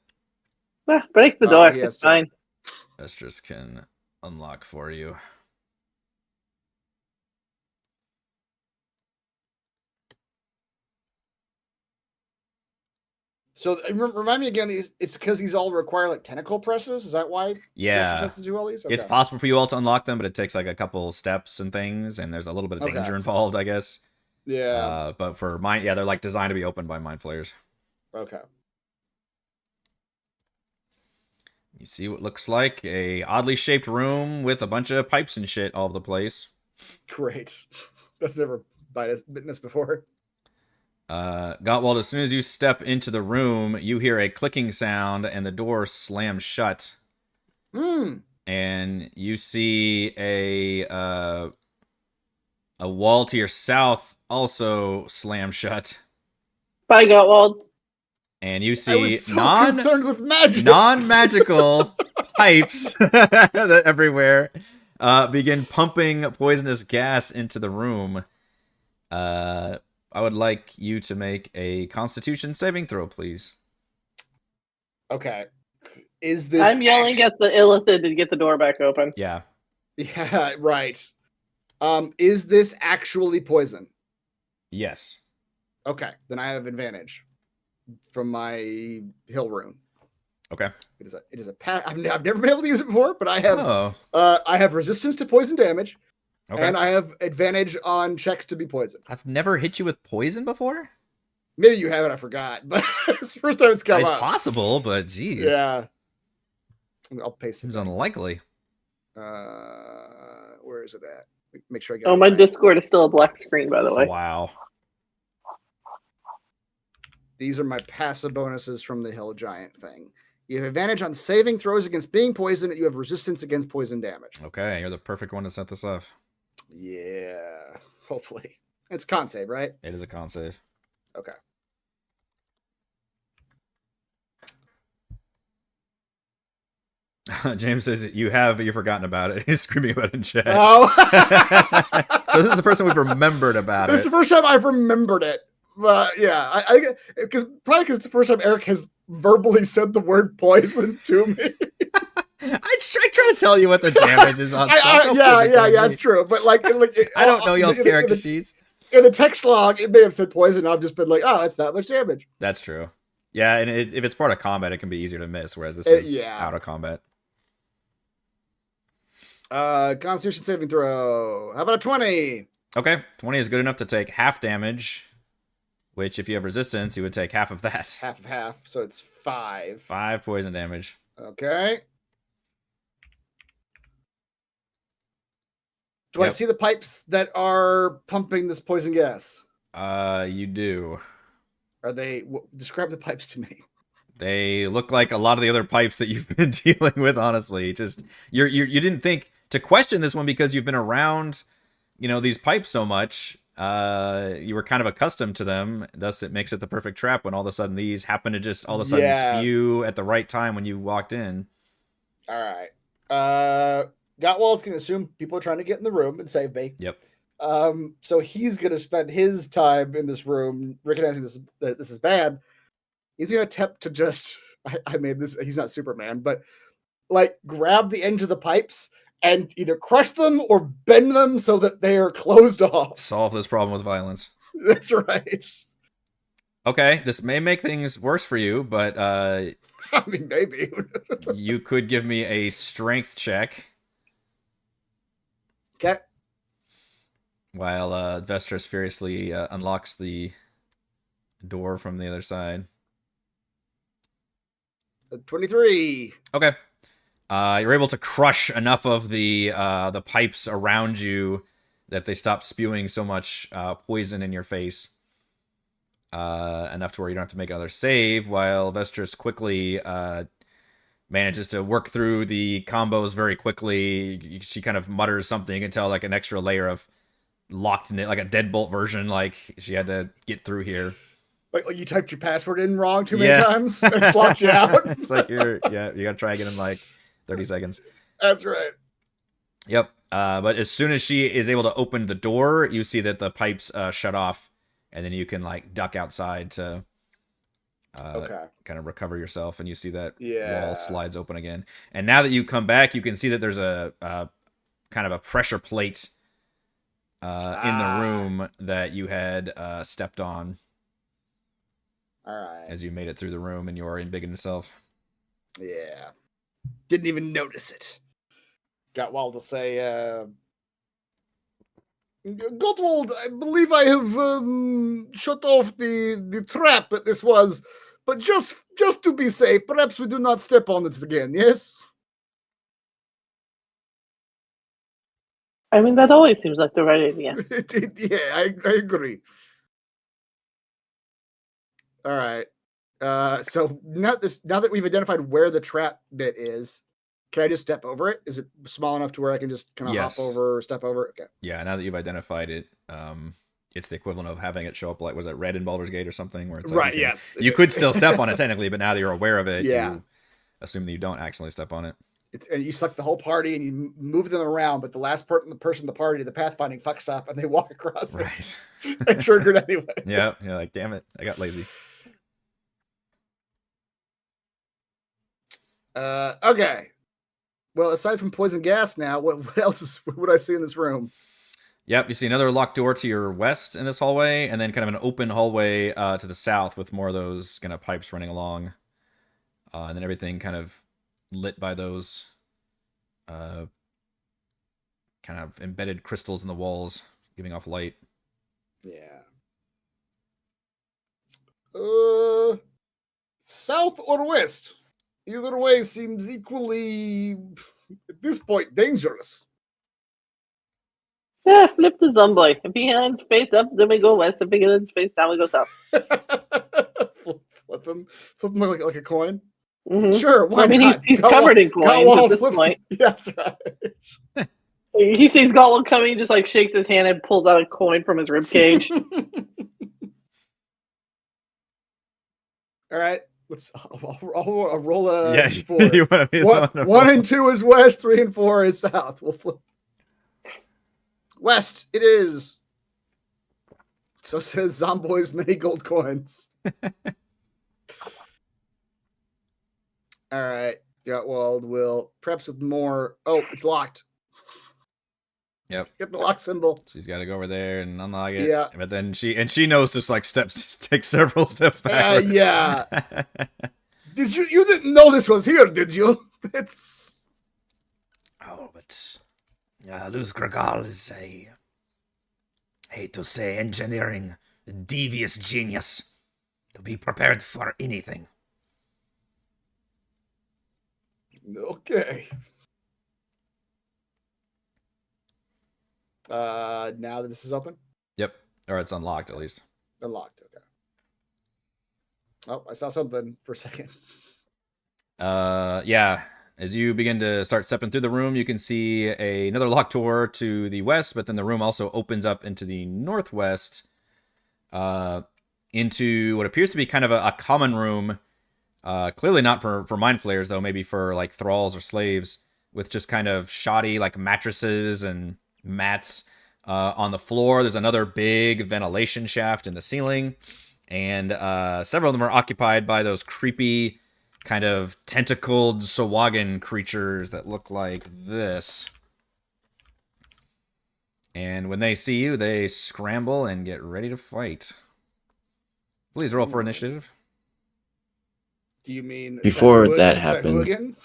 Break the door. he has It's to- fine. Vestris can unlock for you. So remind me again. It's because these all require like tentacle presses. Is that why? Yeah. Vestris has to do all these. It's Okay. possible for you all to unlock them, but it takes like a couple steps and things, and there's a little bit of danger involved, I guess. Yeah. But for mine, yeah, they're like designed to be opened by mind flayers. Okay. You see what looks like a oddly shaped room with a bunch of pipes and shit all over the place. Great. That's never bitten us before. Gottwald, as soon as you step into the room, you hear a clicking sound and the door slams shut. Hmm. And you see a wall to your south also slam shut. Bye, Gottwald. And you I see was so concerned with magic. non-magical pipes that everywhere begin pumping poisonous gas into the room. I would like you to make a Constitution saving throw, please. Okay. Is this? I'm yelling at the illithid to get the door back open. Yeah. Yeah. Right. Is this actually poison? Yes. Okay. Then I have advantage from my hill rune. Okay. It is a I've never been able to use it before, but I have Oh. I have resistance to poison damage, Okay. and I have advantage on checks to be poisoned. I've never hit you with poison before? Maybe you haven't, I forgot, but it's the first time it's come It's up. possible, but geez. Yeah. I'll paste Seems it. unlikely. Where is it at? Make sure I get Oh, it my right. Discord is still a black screen, by the way. Wow. These are my passive bonuses from the Hill Giant thing. You have advantage on saving throws against being poisoned, and you have resistance against poison damage. Okay, you're the perfect one to set this up. Yeah, hopefully. It's con save, right? It is a con save. Okay. James says you have, but you've forgotten about it. He's screaming about it in chat. Oh, So this is the first time we've remembered about this is it. the first time I've remembered it. But yeah, I because it's the first time Eric has verbally said the word poison to me. I try to tell you what the damage is on stuff. Don't yeah, focus on me. it's true. But like I don't know y'all's character sheets. In the text log, it may have said poison. I've just been like, oh, that's not much damage. That's true. Yeah, and if it's part of combat, it can be easier to miss, whereas this is Yeah. out of combat. Constitution saving throw. How about a 20? Okay, 20 is good enough to take half damage, which if you have resistance, you would take half of that. Half of half, so it's 5. 5 poison damage. Okay. Do I Yep. see the pipes that are pumping this poison gas? You do. Are they? Describe the pipes to me. They look like a lot of the other pipes that you've been dealing with, honestly. Just you didn't think to question this one because you've been around, these pipes so much. You were kind of accustomed to them, thus it makes it the perfect trap when all of a sudden these happen to just all of a sudden Yeah. spew at the right time when you walked in. All right. Gottwald's gonna assume people are trying to get in the room and save me. Yep. So he's gonna spend his time in this room recognizing that this is bad. He's gonna attempt to just I made this. He's not Superman, but like grab the ends of the pipes and either crush them or bend them so that they are closed off. Solve this problem with violence. That's right. Okay, this may make things worse for you, but I mean, maybe. you could give me a strength check Okay. while Vestris furiously unlocks the door from the other side. 23. Okay. You're able to crush enough of the pipes around you that they stop spewing so much poison in your face. Enough to where you don't have to make another save, while Vestris quickly manages to work through the combos very quickly. She kind of mutters something. You can tell like an extra layer of locked in it, like a deadbolt version, like she had to get through here. Like you typed your password in wrong too many Yeah. times and it's locked you out. It's like you gotta try again in like 30 seconds. That's right. Yep. But as soon as she is able to open the door, you see that the pipes shut off, and then you can like duck outside to Okay. kind of recover yourself, and you see that Yeah. wall slides open again. And now that you come back, you can see that there's a kind of a pressure plate in the room that you had stepped on All right. as you made it through the room, and you're embiggening yourself. Yeah. Didn't even notice it. Got Wald to say, Gottwald, I believe I have shut off the trap that this was, but just to be safe, perhaps we do not step on it again, yes? I mean, that always seems like the right idea. Yeah, I agree. All right. So now that we've identified where the trap bit is, can I just step over it? Is it small enough to where I can just kind of Yes. hop over or step over? Okay. Yeah, now that you've identified it, it's the equivalent of having it show up like, was it red in Baldur's Gate or something? Where it's like Right, you can- yes. You could still step on it technically, but now that you're aware of it, Yeah. you assume that you don't accidentally step on it. And you select the whole party and you move them around, but the last person in the party, the pathfinding fucks up and they walk across Right. it. I triggered anyway. Yeah, you're like, damn it, I got lazy. Okay. Well, aside from poison gas now, what else would I see in this room? Yep, you see another locked door to your west in this hallway, and then kind of an open hallway to the south with more of those kind of pipes running along. And then everything kind of lit by those kind of embedded crystals in the walls, giving off light. Yeah. South or west? Either way seems equally, at this point, dangerous. Yeah, flip the zombie. If he hands face up, then we go west. If he hands face down, we go south. Flip him like a coin. Mhm. Sure, why I mean, not? he's covered in coins Gottwald at this flips- point. Yeah, that's right. He sees Gottwald coming, he just like shakes his hand and pulls out a coin from his rib cage. All right, I'll roll a Yeah, d4. you want to be the one to One roll. and 2 is west, 3 and 4 is south. We'll flip. West it is. So says Zomboy's many gold coins. All right, Gottwald will perhaps with more. Oh, it's locked. Yep. Get the lock symbol. She's got to go over there and unlock it. Yeah. But then she knows to like take several steps back. Yeah. Did you didn't know this was here, did you? It's Oh, but Luz Gragal is a, hate to say, engineering devious genius to be prepared for anything. okay. Now that this is open, Yep. Or it's unlocked at least. unlocked. Okay. Oh, I saw something for a second. Yeah. As you begin to start stepping through the room, you can see another locked door to the west, but then the room also opens up into the northwest, into what appears to be kind of a common room. Clearly not for mind flayers, though, maybe for like thralls or slaves, with just kind of shoddy like mattresses and mats on the floor. There's another big ventilation shaft in the ceiling, and several of them are occupied by those creepy kind of tentacled Sawagan creatures that look like this. And when they see you, they scramble and get ready to fight. Please roll for initiative. Do you mean Before Set that Set happened- Hooligan?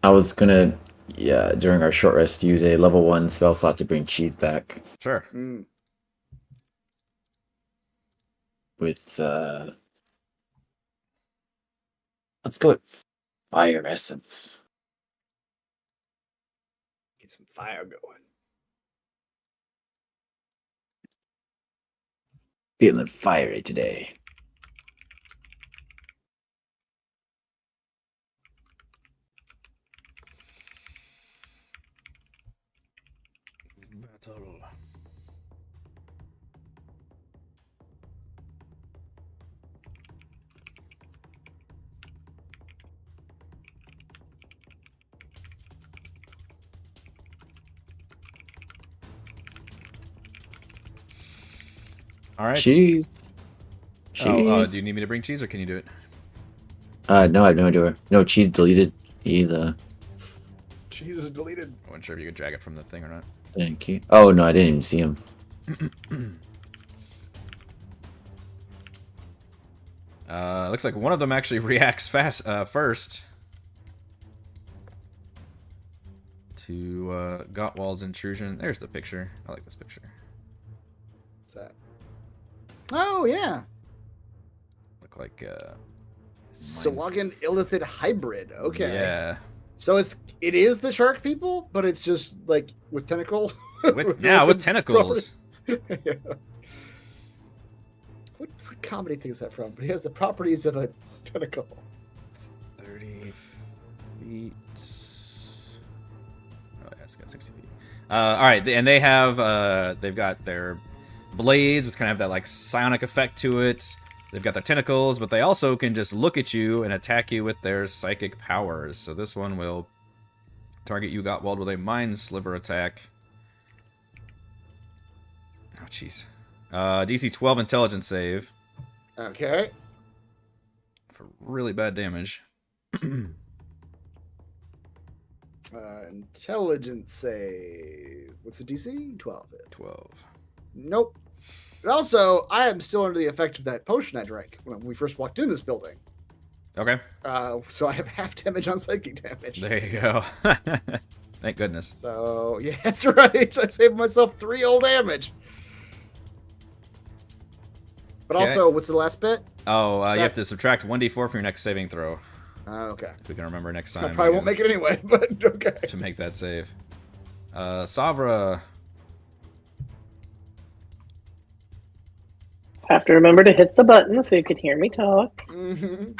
I was gonna, during our short rest, use a level 1 spell slot to bring cheese back Sure. Hmm. with, let's go with fire essence. Get some fire going. Feeling fiery today. Battle. All right. Cheese. Oh, Cheese. do you need me to bring cheese, or can you do it? No, I have no idea. No, cheese deleted either. Cheese is deleted. I wasn't sure if you could drag it from the thing or not. Thank you. Oh no, I didn't even see him. Looks like one of them actually reacts first to Gottwald's intrusion. There's the picture. I like this picture. What's that? Oh yeah. Look like Sawagan Illithid hybrid. Okay. Yeah. So it is the shark people, but it's just like with tentacle. With tentacles. Yeah. What comedy thing is that from? But he has the properties of a tentacle. 30 feet. Oh yeah, it's got 60 feet. All right, and they have they've got their blades, which kind of have that like psionic effect to it. They've got their tentacles, but they also can just look at you and attack you with their psychic powers. So this one will target you, Gottwald, with a mind sliver attack. Oh, jeez. DC 12 intelligence save. Okay. For really bad damage. Intelligence save. What's the DC? 12. 12. Nope. But also, I am still under the effect of that potion I drank when we first walked in this building. Okay. So I have half damage on psychic damage. There you go. Thank goodness. So, yeah, that's right. I saved myself 3 old damage. But Okay. also, what's the last bit? Oh, you have to subtract 1d4 from your next saving throw. Okay. If we can remember next I time. probably won't make it anyway, but okay. To make that save. Savra. Have to remember to hit the button so you can hear me talk. Mm-hmm.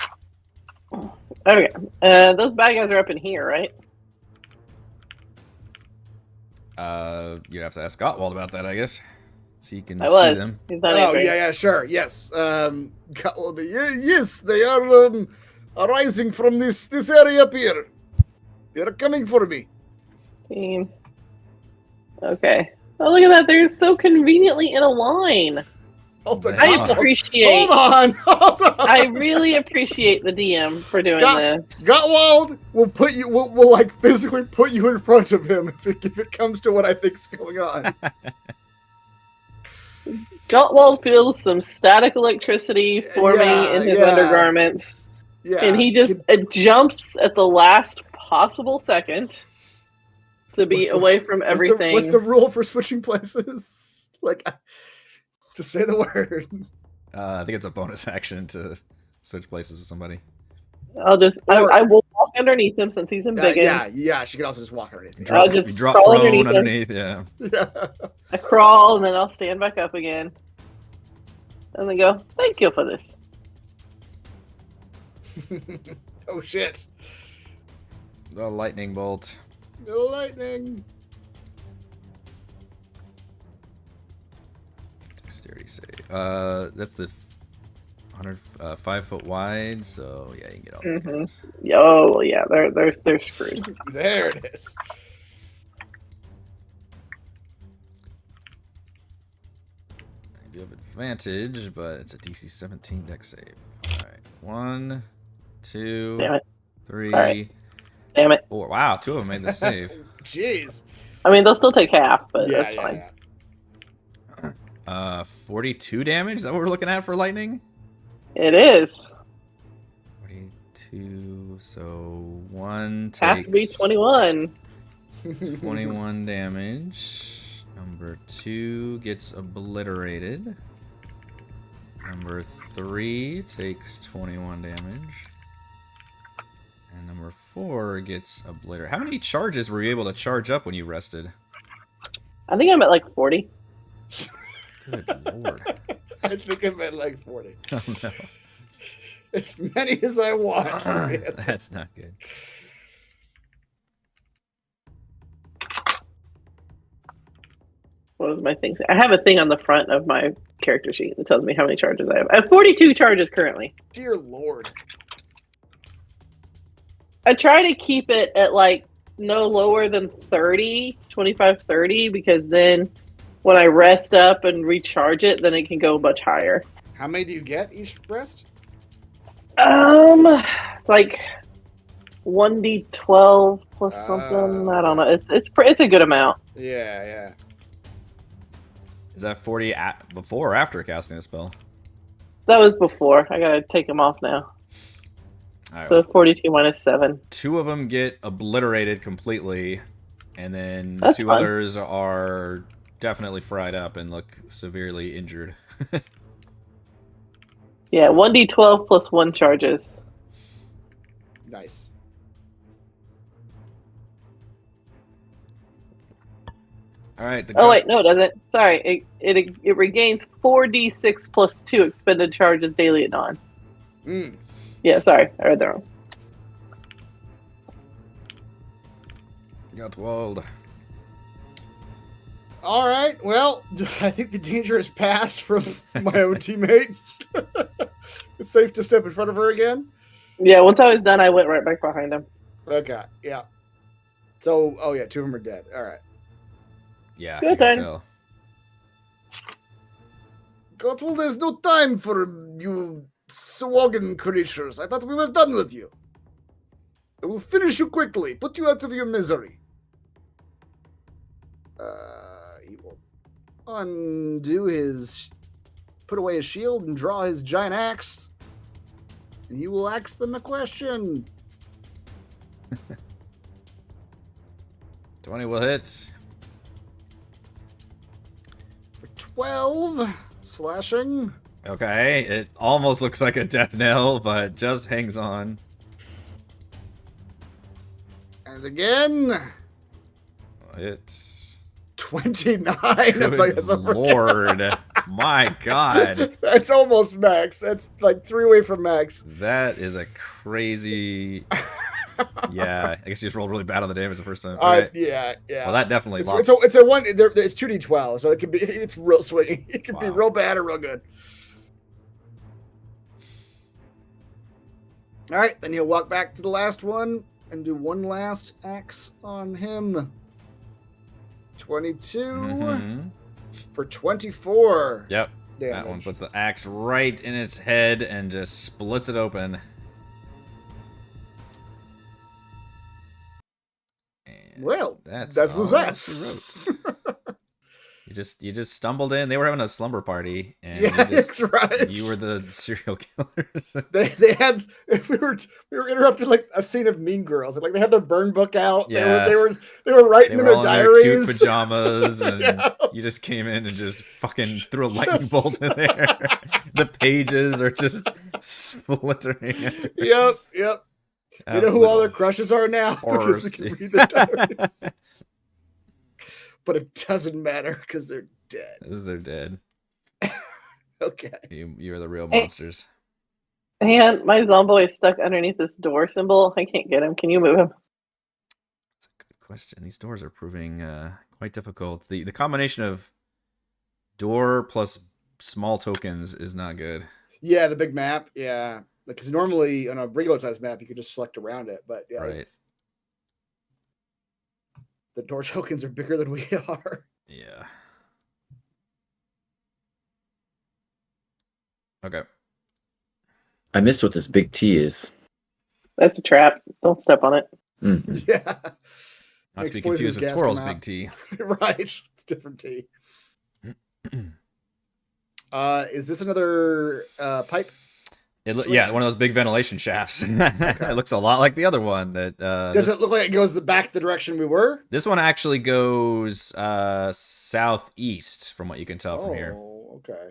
Okay. Those bad guys are up in here, right? You'd have to ask Gottwald about that, I guess. So you can I see was. them. He's not Oh, answering. yeah, sure. Yes. Yes, they are arising from this area up here. They're coming for me. Okay. Oh, look at that. They're so conveniently in a line. Hold on. They I are. appreciate. Hold on. I really appreciate the DM for doing this. Gottwald will put you. Will like physically put you in front of him if it comes to what I think's going on. Gottwald feels some static electricity forming Yeah, in his yeah. undergarments, Yeah. and he just jumps at the last possible second to be What's the- away from everything. What's the rule for switching places? Like, just say the word. I think it's a bonus action to switch places with somebody. I will walk underneath him since he's embiggened. Yeah. She can also just walk underneath me. I'll just You drop crawl prone underneath yeah. Yeah. I crawl and then I'll stand back up again. And then go, thank you for this. Oh shit! The lightning bolt. The lightning. Dexterity save. That's the 5 foot wide, so yeah, you can get all these guys. Oh yeah, they're screwed. There it is. You have advantage, but it's a DC 17 dex save. Alright. 1, 2, Damn it. 3, Alright. Damn it. 4. Wow, 2 of them made the save. Jeez. I mean, they'll still take half, but Yeah, that's fine. 42 damage? Is that what we're looking at for lightning? It is. 42, so 1 Have to be takes 21. 21 damage. Number 2 gets obliterated. Number 3 takes 21 damage. And number 4 gets obliterated. How many charges were you able to charge up when you rested? I think I'm at like 40. Good lord. I think I'm at like 40. Oh no. As many as I want. is the answer. That's not good. What was my thing? I have a thing on the front of my character sheet that tells me how many charges I have. I have 42 charges currently. Dear Lord. I try to keep it at like no lower than 30, 25, 30, because then when I rest up and recharge it, then it can go much higher. How many do you get each rest? It's like 1d12 plus something. I don't know. It's a good amount. Yeah, yeah. Is that 40 before or after casting the spell? That was before. I gotta take them off now. All right, So 42 minus 7. 2 of them get obliterated completely, and then That's 2 fun. others are definitely fried up and look severely injured. Yeah, 1d12 plus 1 charges. Nice. All right. Oh wait, no, it doesn't. Sorry, it regains 4d6 plus 2 expended charges daily at dawn. Mm. Yeah, sorry, I read that wrong. Got walled. All right. Well, I think the danger has passed from my own teammate. It's safe to step in front of her again. Yeah, once I was done, I went right back behind him. Okay. Yeah. So, oh yeah, 2 of them are dead. All right. Yeah, Good you can time. tell. God, well, there's no time for you Swagan creatures. I thought we were done with you. I will finish you quickly. Put you out of your misery. He will undo his... Put away his shield and draw his giant axe. And he will ask them a question. 20 will hit. For 12 slashing. Okay, it almost looks like a death knell, but just hangs on. And again. It's 29. good lord. My god. That's almost max. That's like 3 away from max. That is a crazy... Yeah, I guess you just rolled really bad on the damage the first time. Okay. Yeah. Well, that definitely It's, locks. it's a one. It's 2d12, so it can be. It's real swinging. It can be Wow. real bad or real good. All right, then he'll walk back to the last one and do one last axe on him. 22 Mhm. for 24. Yep, damage. that one puts the axe right in its head and just splits it open. And Well, that's that was all that. she wrote. You just stumbled in. They were having a slumber party, and Yeah, that's right. you were the serial killers. They had we were interrupting like a scene of Mean Girls. Like they had their burn book out. Yeah. They were writing They in were their all in their cute diaries. pajamas, and Yeah. you just came in and just fucking threw a lightning bolt in there. The pages are just splintering. Yep. You know who all their crushes are now? horrors. Because we can read their diaries. But it doesn't matter because they're dead. Because they're dead. Okay. You're the real Hey. monsters. And my Zomboy is stuck underneath this door symbol. I can't get him. Can you move him? That's a good question. These doors are proving quite difficult. The combination of door plus small tokens is not good. Yeah, the big map. Yeah. Because normally on a regular size map, you could just select around it. But yeah, Right. the door tokens are bigger than we are. Yeah. Okay. I missed what this big T is. That's a trap. Don't step on it. Mhm. Yeah. Not Makes to be poisonous confused with gas Twirl's come out. big T. Right. It's different tea. Is this another pipe? Yeah, one of those big ventilation shafts. It looks a lot like the other one. That Does it look like it goes back the direction we were? This one actually goes southeast, from what you can tell from here. Oh, okay.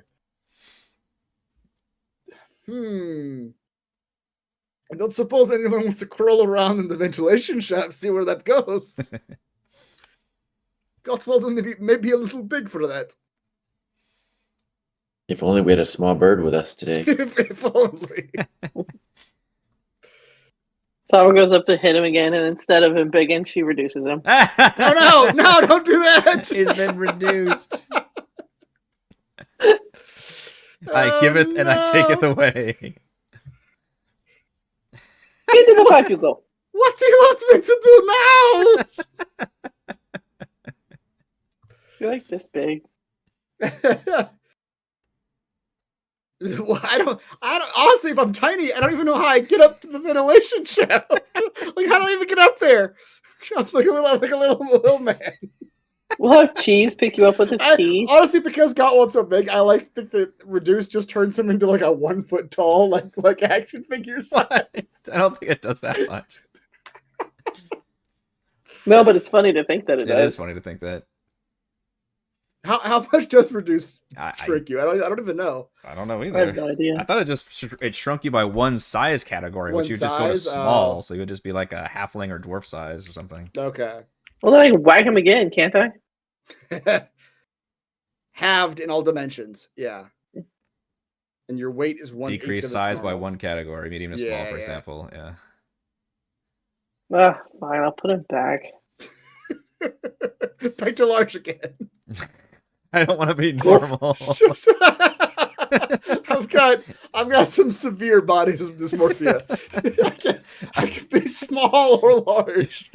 I don't suppose anyone wants to crawl around in the ventilation shaft, see where that goes. Gottwald maybe a little big for that. If only we had a small bird with us today. if only. Someone goes up to hit him again, and instead of him bigging, she reduces him. No, don't do that. He's been reduced. I giveth and I taketh away. Into the pipe you go. What do you want me to do now? You're like this big. Well, I don't. Honestly, if I'm tiny, I don't even know how I get up to the ventilation shaft. Like, how do I even get up there? I'm like a little man. We'll have Cheese pick you up with his teeth. Honestly, because Gottwald's so big, I think that Reduce just turns him into like a 1 foot tall, like action figure size. I don't think it does that much. No, but it's funny to think that it does. It is funny to think that. How much does Reduce trick you? I don't even know. I don't know I either. have no idea. I thought it shrunk you by one size category, which you just go to small, so you would just be like a halfling or dwarf size or something. Okay. Well, then I can whack him again, can't I? Halved in all dimensions. Yeah. And your weight is 1/8 Decrease of size by normal. one category, medium to small, for example. Yeah. Fine, I'll put him back. Back to large again. I don't want to be normal. I've got some severe body dysmorphia. I can be small or large.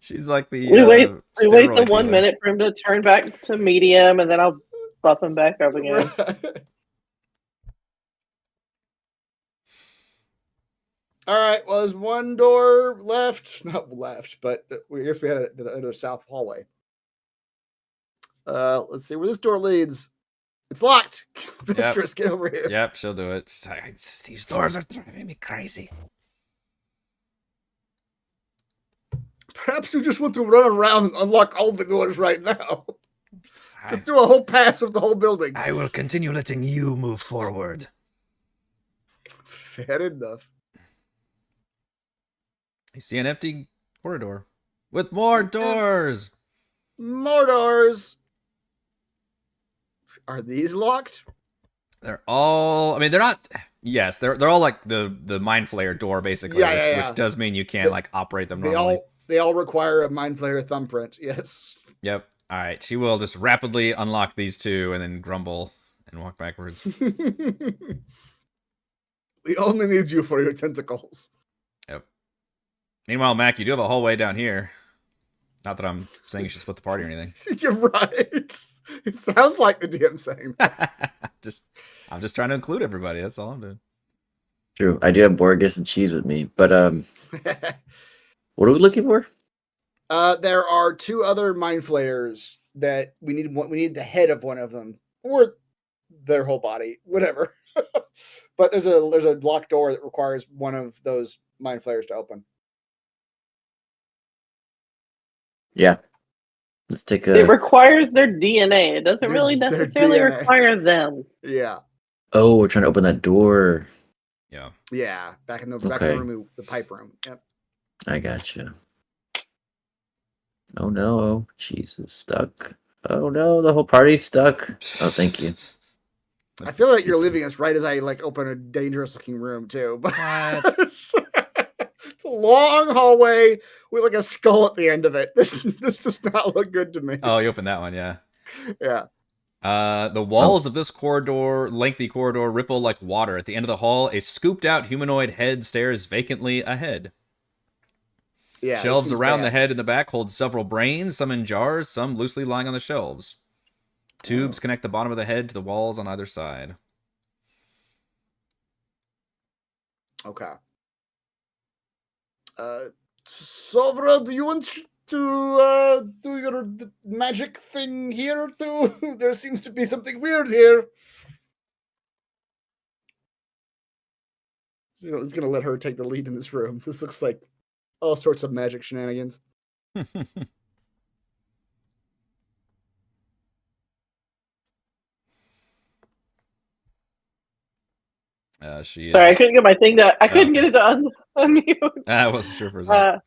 She's like the. We wait the steroid 1 dealer. minute for him to turn back to medium, and then I'll buff him back up again. All right. Well, there's one door left. Not left, but I guess we had the south hallway. Let's see where this door leads. It's locked. Mistress, get over here. Yep, she'll do it. She's like, These doors are driving me crazy. Perhaps you just want to run around and unlock all the doors right now. Just do a whole pass of the whole building. I will continue letting you move forward. Fair enough. You see an empty corridor with more doors. More doors. Are these locked? They're all. I mean, they're not. Yes, they're all like the mind flayer door, basically. Yeah. Which does mean you can't like operate them normally. They all require a mind flayer thumbprint. Yes. Yep. All right. She will just rapidly unlock these two and then grumble and walk backwards. We only need you for your tentacles. Yep. Meanwhile, Mac, you do have a hallway down here. Not that I'm saying you should split the party or anything. You're right. It sounds like the DM saying that. I'm just trying to include everybody. That's all I'm doing. True. I do have Borges and Cheese with me, but what are we looking for? There are two other mind flayers that we need. We need the head of one of them, or their whole body, whatever. But there's a locked door that requires one of those mind flayers to open. Yeah. Let's take a. It requires their DNA. It doesn't really Their necessarily DNA. require them. Yeah. Oh, we're trying to open that door. Yeah. Yeah. Back in the Okay. room, the pipe room. Yep. I gotcha. Oh no, Cheese is stuck. Oh no, the whole party's stuck. Oh, thank you. I feel like you're leaving us right as I open a dangerous looking room too. But it's a long hallway with a skull at the end of it. This does not look good to me. Oh, you opened that one, yeah. Yeah. The walls of this lengthy corridor, ripple like water. At the end of the hall, a scooped-out humanoid head stares vacantly ahead. Yeah. Shelves around the head in the back hold several brains, some in jars, some loosely lying on the shelves. Tubes connect the bottom of the head to the walls on either side. Okay. Sovra, do you want to do your magic thing here too? There seems to be something weird here. So he's gonna let her take the lead in this room. This looks like all sorts of magic shenanigans. She is. Sorry, I couldn't get my thing to. I couldn't get it to unmute. I wasn't sure for a second.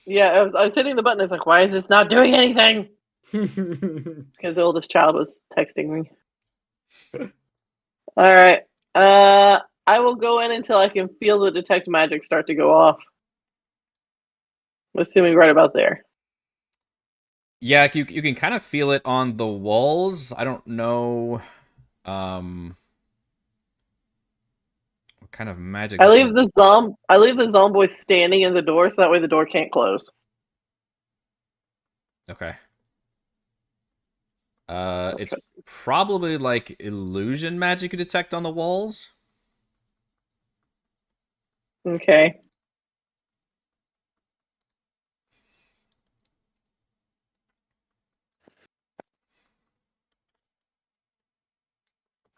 Yeah, I was hitting the button. It's like, why is this not doing anything? Because the oldest child was texting me. All right. I will go in until I can feel the detect magic start to go off. I'm assuming right about there. Yeah, you can kind of feel it on the walls. I don't know what kind of magic. I leave the zomboid standing in the door so that way the door can't close. Okay. probably like illusion magic you detect on the walls. Okay.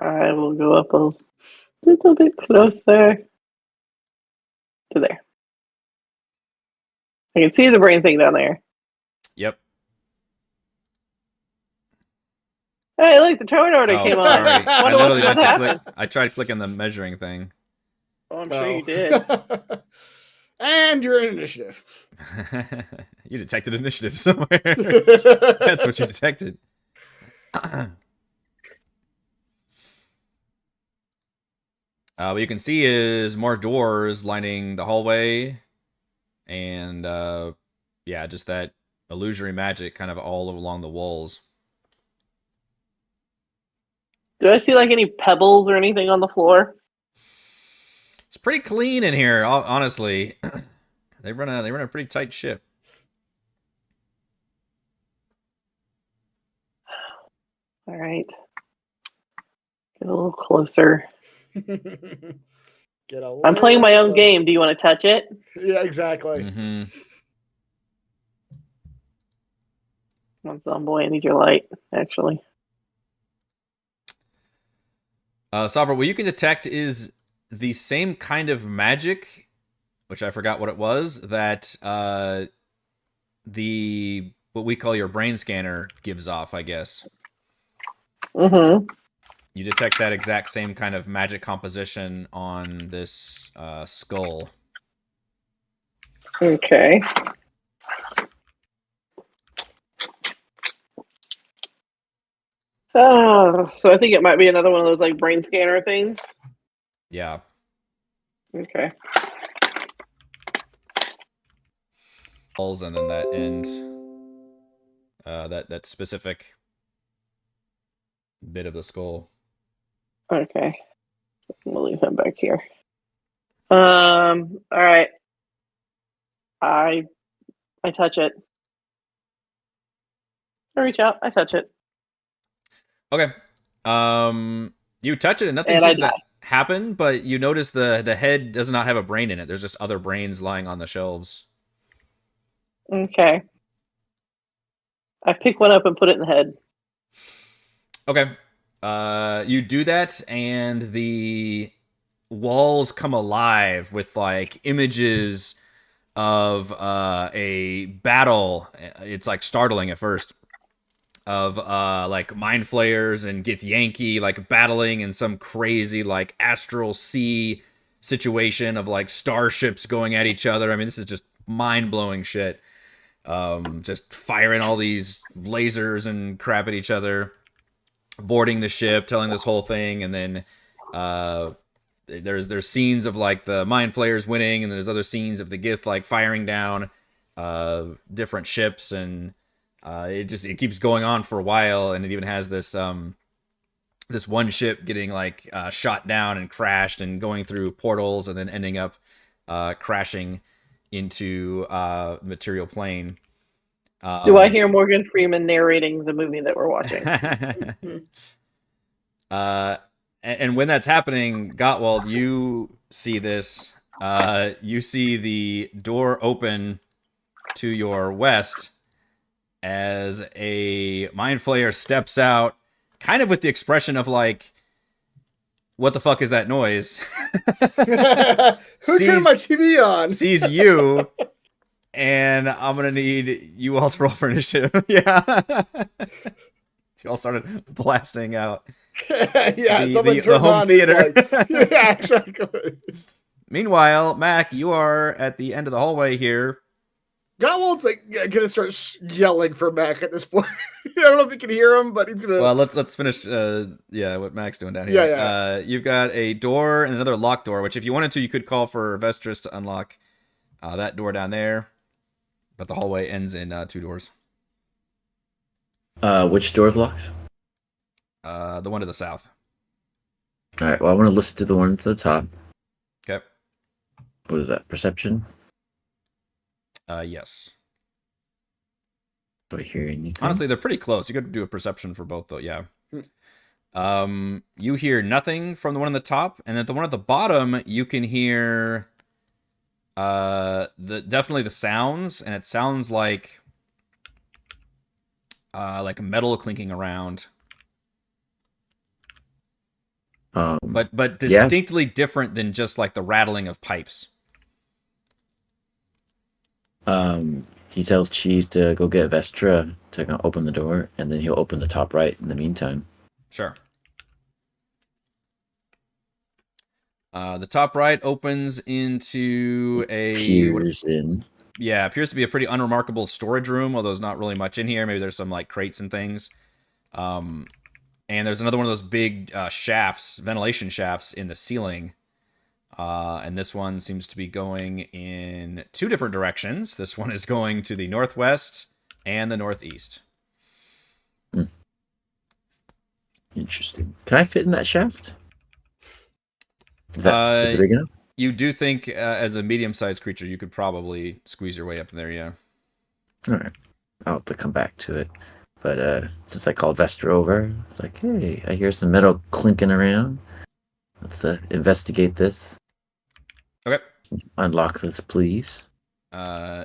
I will go up a little bit closer to there. I can see the brain thing down there. Yep. Hey, look, the turn order Oh, came on. sorry. I Wonder literally what meant to happened. click. I tried clicking the measuring thing. Oh, I'm sure you did. And you're in initiative. You detected initiative somewhere. That's what you detected. What you can see is more doors lining the hallway, and yeah, just that illusory magic kind of all along the walls. Do I see like any pebbles or anything on the floor? It's pretty clean in here, honestly. They run a pretty tight ship. All right. Get a little closer. Get a I'm playing my little own closer. game. Do you want to touch it? Yeah, exactly. Mm-hmm. Come on, Zomboy, I need your light, actually. Salver, what you can detect is the same kind of magic, which I forgot what it was, that the what we call your brain scanner gives off, I guess. Mm-hmm. You detect that exact same kind of magic composition on this skull. Okay. Oh, so I think it might be another one of those like brain scanner things. Yeah. Okay. And then that end, that specific bit of the skull. Okay. We'll leave him back here. All right. I touch it. I reach out. I touch it. Okay. You touch it and nothing And I seems to die. happen, but you notice the head does not have a brain in it. There's just other brains lying on the shelves. Okay. I pick one up and put it in the head. Okay. You do that, and the walls come alive with like images of a battle. It's like startling at first. Of like mind flayers and Githyanki like battling in some crazy like astral sea situation of like starships going at each other. I mean, this is just mind-blowing shit. Just firing all these lasers and crap at each other, boarding the ship, telling this whole thing, and then there's scenes of like the mind flayers winning, and there's other scenes of the Gith like firing down different ships, and it keeps going on for a while, and it even has this this one ship getting like shot down and crashed and going through portals and then ending up crashing into material plane. Do I hear Morgan Freeman narrating the movie that we're watching? And when that's happening, Gottwald, you see this. You see the door open to your west as a mind flayer steps out, kind of with the expression of like, "What the fuck is that noise?" Who turned my TV on? Sees you, and I'm gonna need you all to roll for initiative. Yeah, you all started blasting out. Yeah, the home theater. Like, yeah, exactly. Meanwhile, Mac, you are at the end of the hallway here. Gottwald's like gonna start yelling for Mac at this point. I don't know if you can hear him, but he's gonna. Well, let's finish. Yeah, what Mac's doing down here. Yeah. You've got a door and another locked door, which if you wanted to, you could call for Vestris to unlock that door down there. But the hallway ends in 2 doors. Which door's locked? The one to the south. All right. Well, I want to listen to the one to the top. Okay. What is that? Perception? Yes. Do I hear anything? Honestly, they're pretty close. You could do a perception for both, though. Yeah. You hear nothing from the one on the top, and at the one at the bottom, you can hear definitely the sounds, and it sounds like metal clinking around. But distinctly different than just like the rattling of pipes. He tells Cheese to go get Vestra to open the door, and then he'll open the top right in the meantime. Sure. The top right opens into appears to be a pretty unremarkable storage room, although there's not really much in here. Maybe there's some like crates and things. And there's another one of those big shafts, ventilation shafts in the ceiling. And this one seems to be going in two different directions. This one is going to the northwest and the northeast. Interesting. Can I fit in that shaft? Is it big enough? You do think, as a medium-sized creature, you could probably squeeze your way up there, yeah. All right. I'll have to come back to it. But since I called Vestra over, it's like, hey, I hear some metal clinking around. Let's investigate this. Okay. Unlock this, please.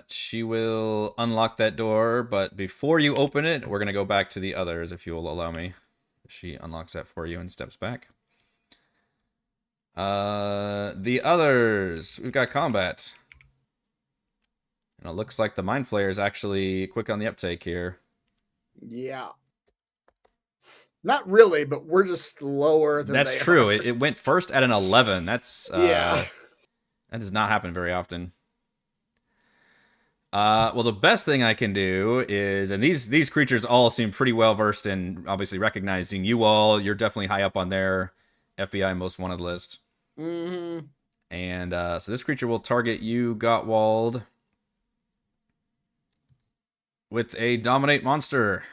She will unlock that door, but before you open it, we're going to go back to the others, if you will allow me. She unlocks that for you and steps back. The others, we've got combat. And it looks like the Mind Flayer is actually quick on the uptake here. Yeah. Not really, but we're just slower than That's they true. are. It went first at an 11. That's yeah. That does not happen very often. Well, the best thing I can do is, and these creatures all seem pretty well versed in obviously recognizing you all. You're definitely high up on their FBI most wanted list. Mm-hmm. And so this creature will target you, Gottwald, with a dominate monster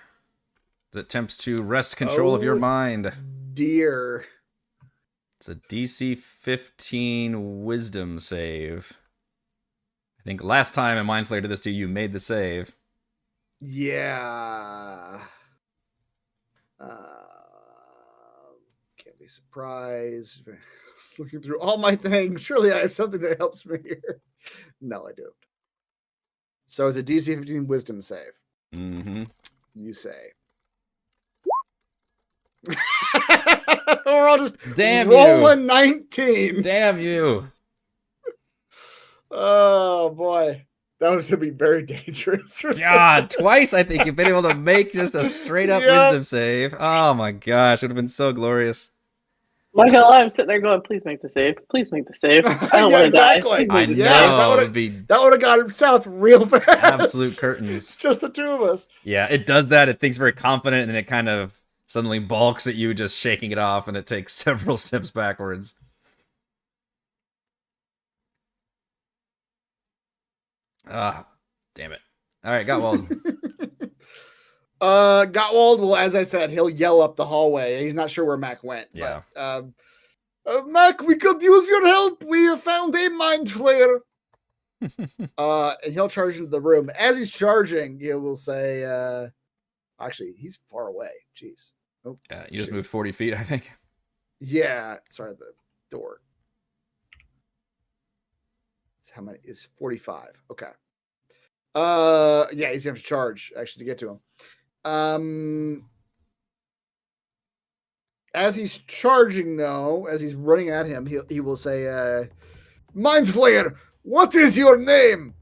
that attempts to wrest control of your mind. Dear. It's a DC 15 wisdom save. I think last time a Mind Flayer did this to you, you made the save. Yeah. Can't be surprised. I was looking through all my things. Surely I have something that helps me here. No, I don't. So it's a DC 15 wisdom save. Mm-hmm. You say. We're all just Damn rolling you. 19. Damn you. Oh boy. That was gonna be very dangerous. God, twice I think you've been able to make just a straight up wisdom save. Oh my gosh, it would have been so glorious. Not gonna lie, I'm sitting there going, please make the save. Please make the save. I don't want to exactly. die. I know. That would have got him south real fast. Absolute curtains. Just the two of us. Yeah, it does that. It thinks very confident, and then it kind of suddenly balks at you, just shaking it off, and it takes several steps backwards. Ah, damn it. All right, Gottwald. Gottwald, well, as I said, he'll yell up the hallway. He's not sure where Mac went. Yeah. But, Mac, we could use your help. We have found a Mind Flayer. And he'll charge into the room. As he's charging, he will say, actually, he's far away. Jeez. Oh, You just moved 40 feet, I think. Yeah. Sorry, the door. How many is 45? Okay. Yeah, he's gonna have to charge actually to get to him. As he's charging, though, as he's running at him, he will say, Mind Flayer, what is your name?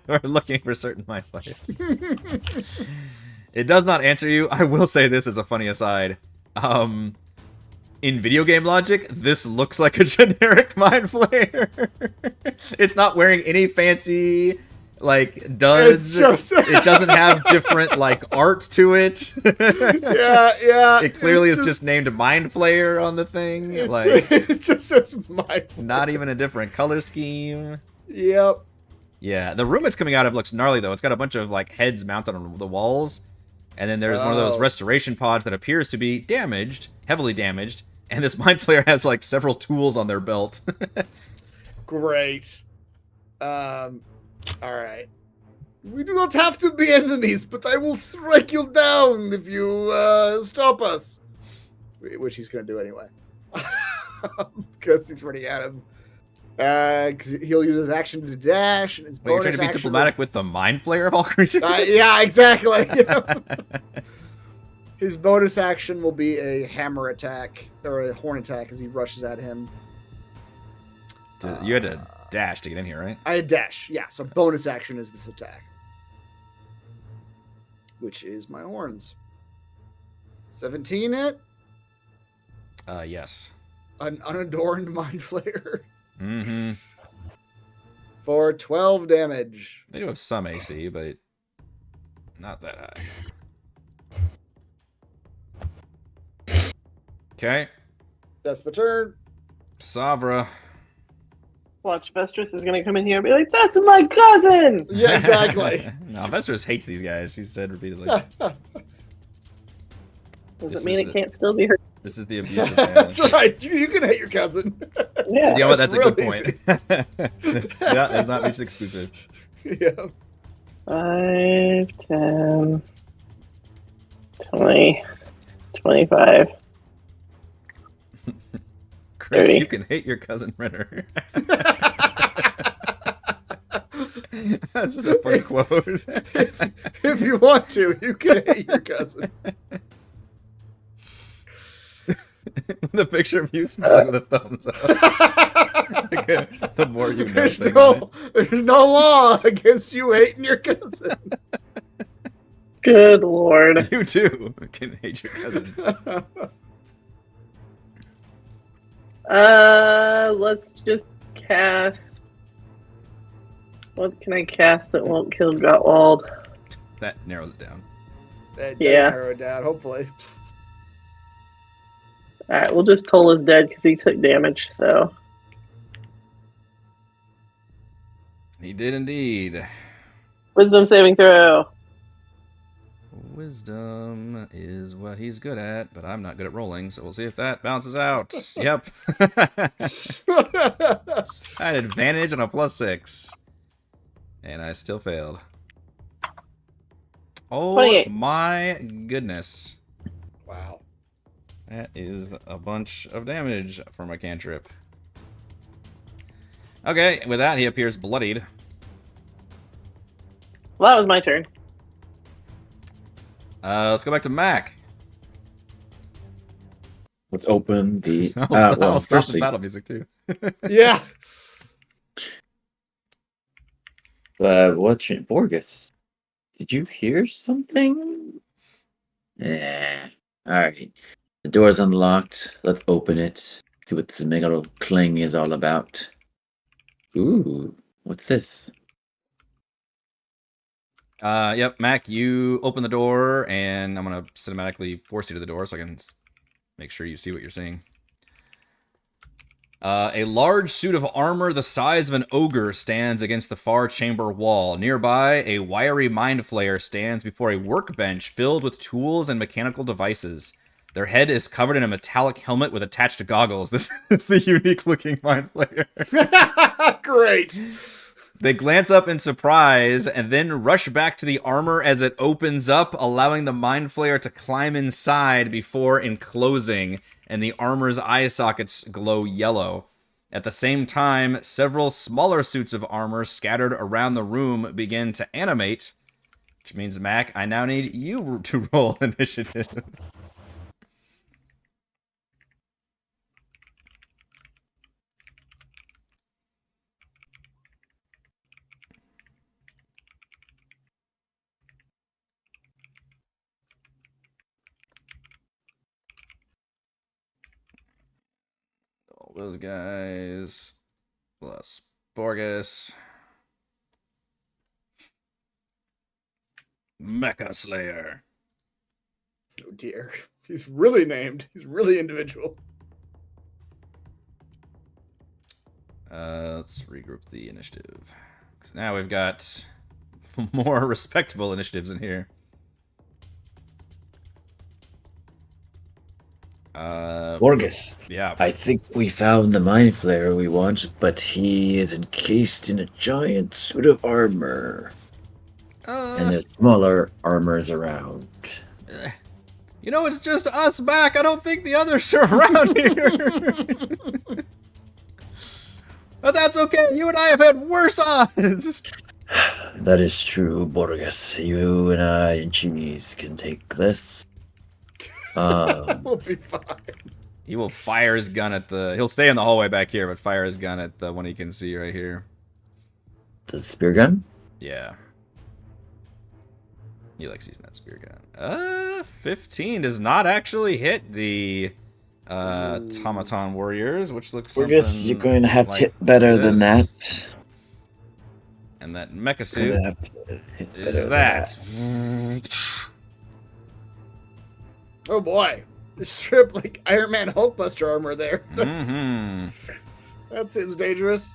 We're looking for certain Mind Flayers. It does not answer you. I will say this as a funny aside. In video game logic, this looks like a generic Mind Flayer. It's not wearing any fancy, like, duds. It doesn't have different, like, art to it. Yeah. It clearly is just named Mind Flayer on the thing. It just says Mind Flayer. Not even a different color scheme. Yep. Yeah, the room it's coming out of looks gnarly, though. It's got a bunch of, like, heads mounted on the walls. And then there's one of those restoration pods that appears to be damaged, heavily damaged. And this Mind Flayer has, like, several tools on their belt. Great. All right. We do not have to be enemies, but I will strike you down if you stop us. Which he's going to do anyway. Because he's running at him. Because he'll use his action to dash, and his Wait, you're bonus trying to be action diplomatic with the mind flayer of all creatures? yeah, exactly. His bonus action will be a hammer attack, or a horn attack, as he rushes at him. You had to dash to get in here, right? I had dash, yeah. So bonus action is this attack. Which is my horns. 17 hit? Yes. An unadorned mind flayer. Mm-hmm. For 12 damage. They do have some AC, but not that high. Okay. That's my turn. Savra. Watch, Vestris is gonna come in here and be like, "That's my cousin." Yeah, exactly. No, Vestris hates these guys. She said repeatedly. Does This it mean is it can't still be her? This is the abusive family. That's right. You can hate your cousin. Yeah. You know what? That's a good really point. Yeah, it's not mutually exclusive. Yeah. 5, 10, 20, 25. Chris, 30. you can hate your cousin Renner. That's just a funny quote. If you want to, you can hate your cousin. The picture of you smiling with a thumbs up. The more you know. There's thing on no, there's no law against you hating your cousin. Good lord. it. You too can hate your cousin. Let's just cast. What can I cast that won't kill Gottwald? That narrows it down. That does Yeah. narrow it down, hopefully. Alright, we'll just Toll is dead because he took damage, so. He did indeed. Wisdom saving throw. Wisdom is what he's good at, but I'm not good at rolling, so we'll see if that bounces out. Yep. I had advantage on a +6. And I still failed. Oh 28. my goodness. Wow. That is a bunch of damage for my cantrip. Okay, with that, he appears bloodied. Well, that was my turn. Let's go back to Mac. Let's open the. I'll start the firstly, battle music too. Yeah. watching Borgus. Did you hear something? Yeah. All right. The door's unlocked. Let's open it. See what this mega cling is all about. Ooh, what's this? Yep, Mac, you open the door, and I'm gonna cinematically force you to the door so I can make sure you see what you're seeing. A large suit of armor the size of an ogre stands against the far chamber wall. Nearby, a wiry mind flayer stands before a workbench filled with tools and mechanical devices. Their head is covered in a metallic helmet with attached goggles. This is the unique-looking mind flayer. Great. They glance up in surprise and then rush back to the armor as it opens up, allowing the mind flayer to climb inside before enclosing, and the armor's eye sockets glow yellow. At the same time, several smaller suits of armor scattered around the room begin to animate, which means, Mac, I now need you to roll initiative. All those guys plus Borgus. Mecha Slayer. Oh dear. He's really named. He's really individual. Let's regroup the initiative. So now we've got more respectable initiatives in here. Borgus. Yeah. I think we found the mind flayer we want, but he is encased in a giant suit of armor. And there's smaller armors around. You know, it's just us back. I don't think the others are around here. But that's okay. You and I have had worse odds. That is true, Borges. You and I and Cheese can take this. We'll be fine. He will fire his gun at the... He'll stay in the hallway back here, but fire his gun at the one he can see right here. The spear gun? Yeah. He likes using that spear gun. 15 does not actually hit the automaton warriors, which looks something Borges, you're going to have like to hit better than this. that. And that You're mecha gonna suit have to hit better is than that. Oh boy. Strip like Iron Man Hulkbuster armor there. Mhm. That seems dangerous.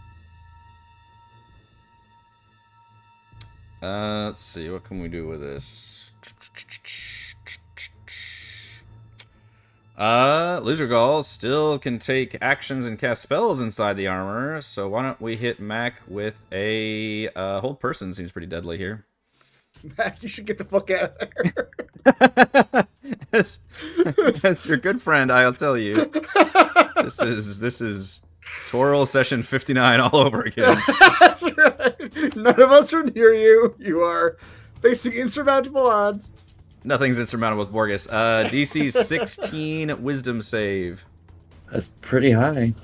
Let's see, what can we do with this? Loser Gall still can take actions and cast spells inside the armor, so why don't we hit Mac with a hold person? Seems pretty deadly here. Mac, you should get the fuck out of there. as your good friend, I'll tell you, this is Toral session 59 all over again. That's right. None of us are near you. You are facing insurmountable odds. Nothing's insurmountable with Borges. DC 16 wisdom save. That's pretty high.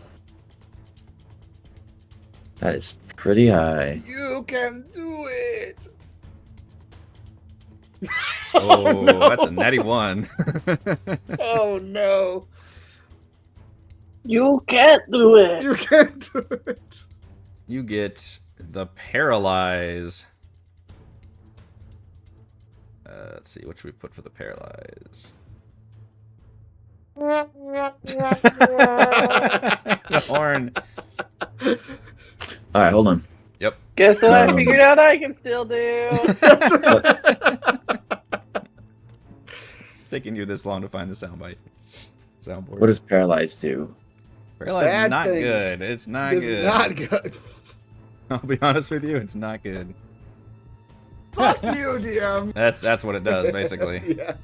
That is pretty high. You can do it. Oh, no. That's a natty 1. Oh no. You can't do it. You can't do it. You get the paralyze. Let's see, what should we put for the paralyze? The horn. Alright, hold on. Yep. Guess what I Um, figured out I can still do? That's right. It's taking you this long to find the soundboard. What does Paralyze do? Paralyze Bad is not things. good. It's not It's good. not good. I'll be honest with you, it's not good. Fuck you, DM. That's what it does, basically. Yeah.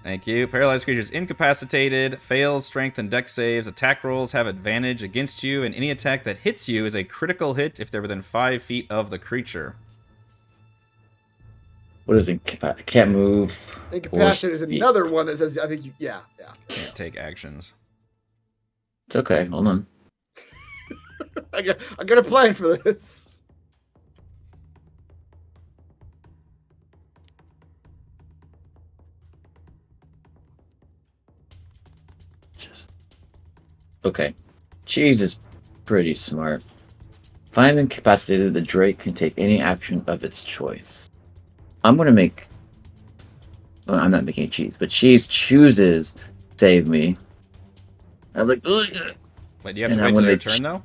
Thank you. Paralyzed creatures incapacitated, fails strength and dex saves, attack rolls have advantage against you, and any attack that hits you is a critical hit if they're within 5 feet of the creature. What is it? Can't move. Incapacitated is speak. another one that says, I think you, yeah. Can't take actions. It's okay. Hold on. I got a plan for this. Okay. Cheese is pretty smart. If I'm incapacitated, the Drake can take any action of its choice. I'm gonna make... Well, I'm not making Cheese, but Cheese chooses save me. I'm like, ugh. Wait, do you have And to I'm wait till gonna your make turn, though?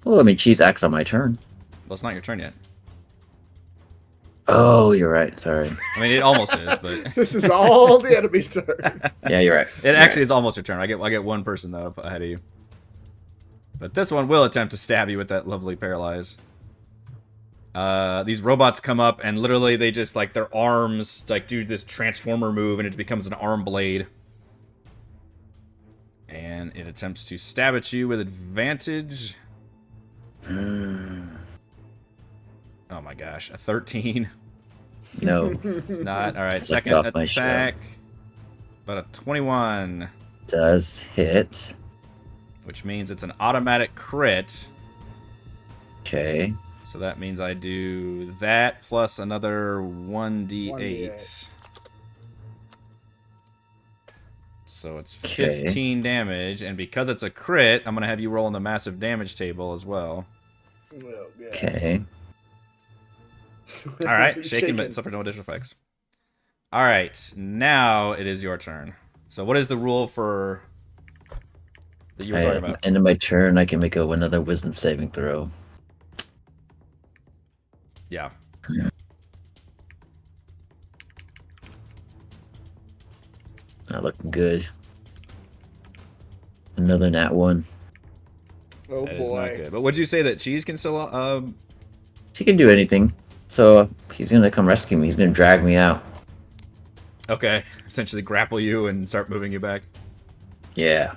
Well, I mean, Cheese acts on my turn. Well, it's not your turn yet. Oh, you're right. Sorry. I mean, it almost is, but... This is all the enemy's turn. Yeah, you're right. It actually is almost your turn. I get one person, though, up ahead of you. But this one will attempt to stab you with that lovely paralyze. These robots come up, and literally they just, like, their arms, like, do this transformer move, and it becomes an arm blade. And it attempts to stab at you with advantage. Oh my gosh, a 13. No, It's not. All right, That's second off my show. attack. But a 21, does hit. which means it's an automatic crit. Okay. So that means I do that plus another 1d8. 1d8. So it's Okay. 15 damage, and because it's a crit, I'm going to have you roll on the massive damage table as well. Well, yeah. Okay. All right, shaking, but suffer no additional effects. All right, now it is your turn. So what is the rule for that you were talking At about? the end of my turn, I can make another wisdom saving throw. Yeah. Not looking good. Another nat 1. Oh That is not boy. good. But would you say that cheese can still She can do anything. So he's gonna come rescue me. He's gonna drag me out. Okay, essentially grapple you and start moving you back. Yeah.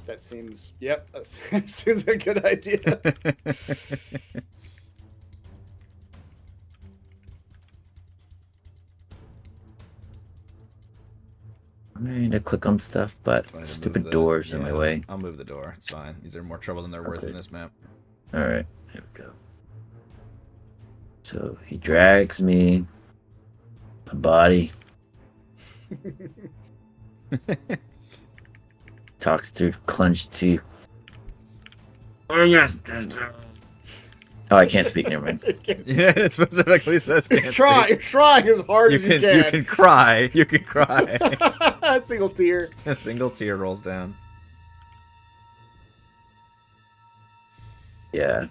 That seems. Yep, that seems a good idea. I'm ready to click on stuff, but Funny to stupid move doors in my way. I'll move the door. It's fine. These are more trouble than they're worth Okay. in this map. All right, here we go. So he drags me. A body. Talks through clenched teeth. Oh yes. Oh, I can't speak. Never mind. Yeah, it specifically says can't You're speak. trying as hard as you can. You can cry. You can cry. Single tear. A single tear rolls down. Yeah.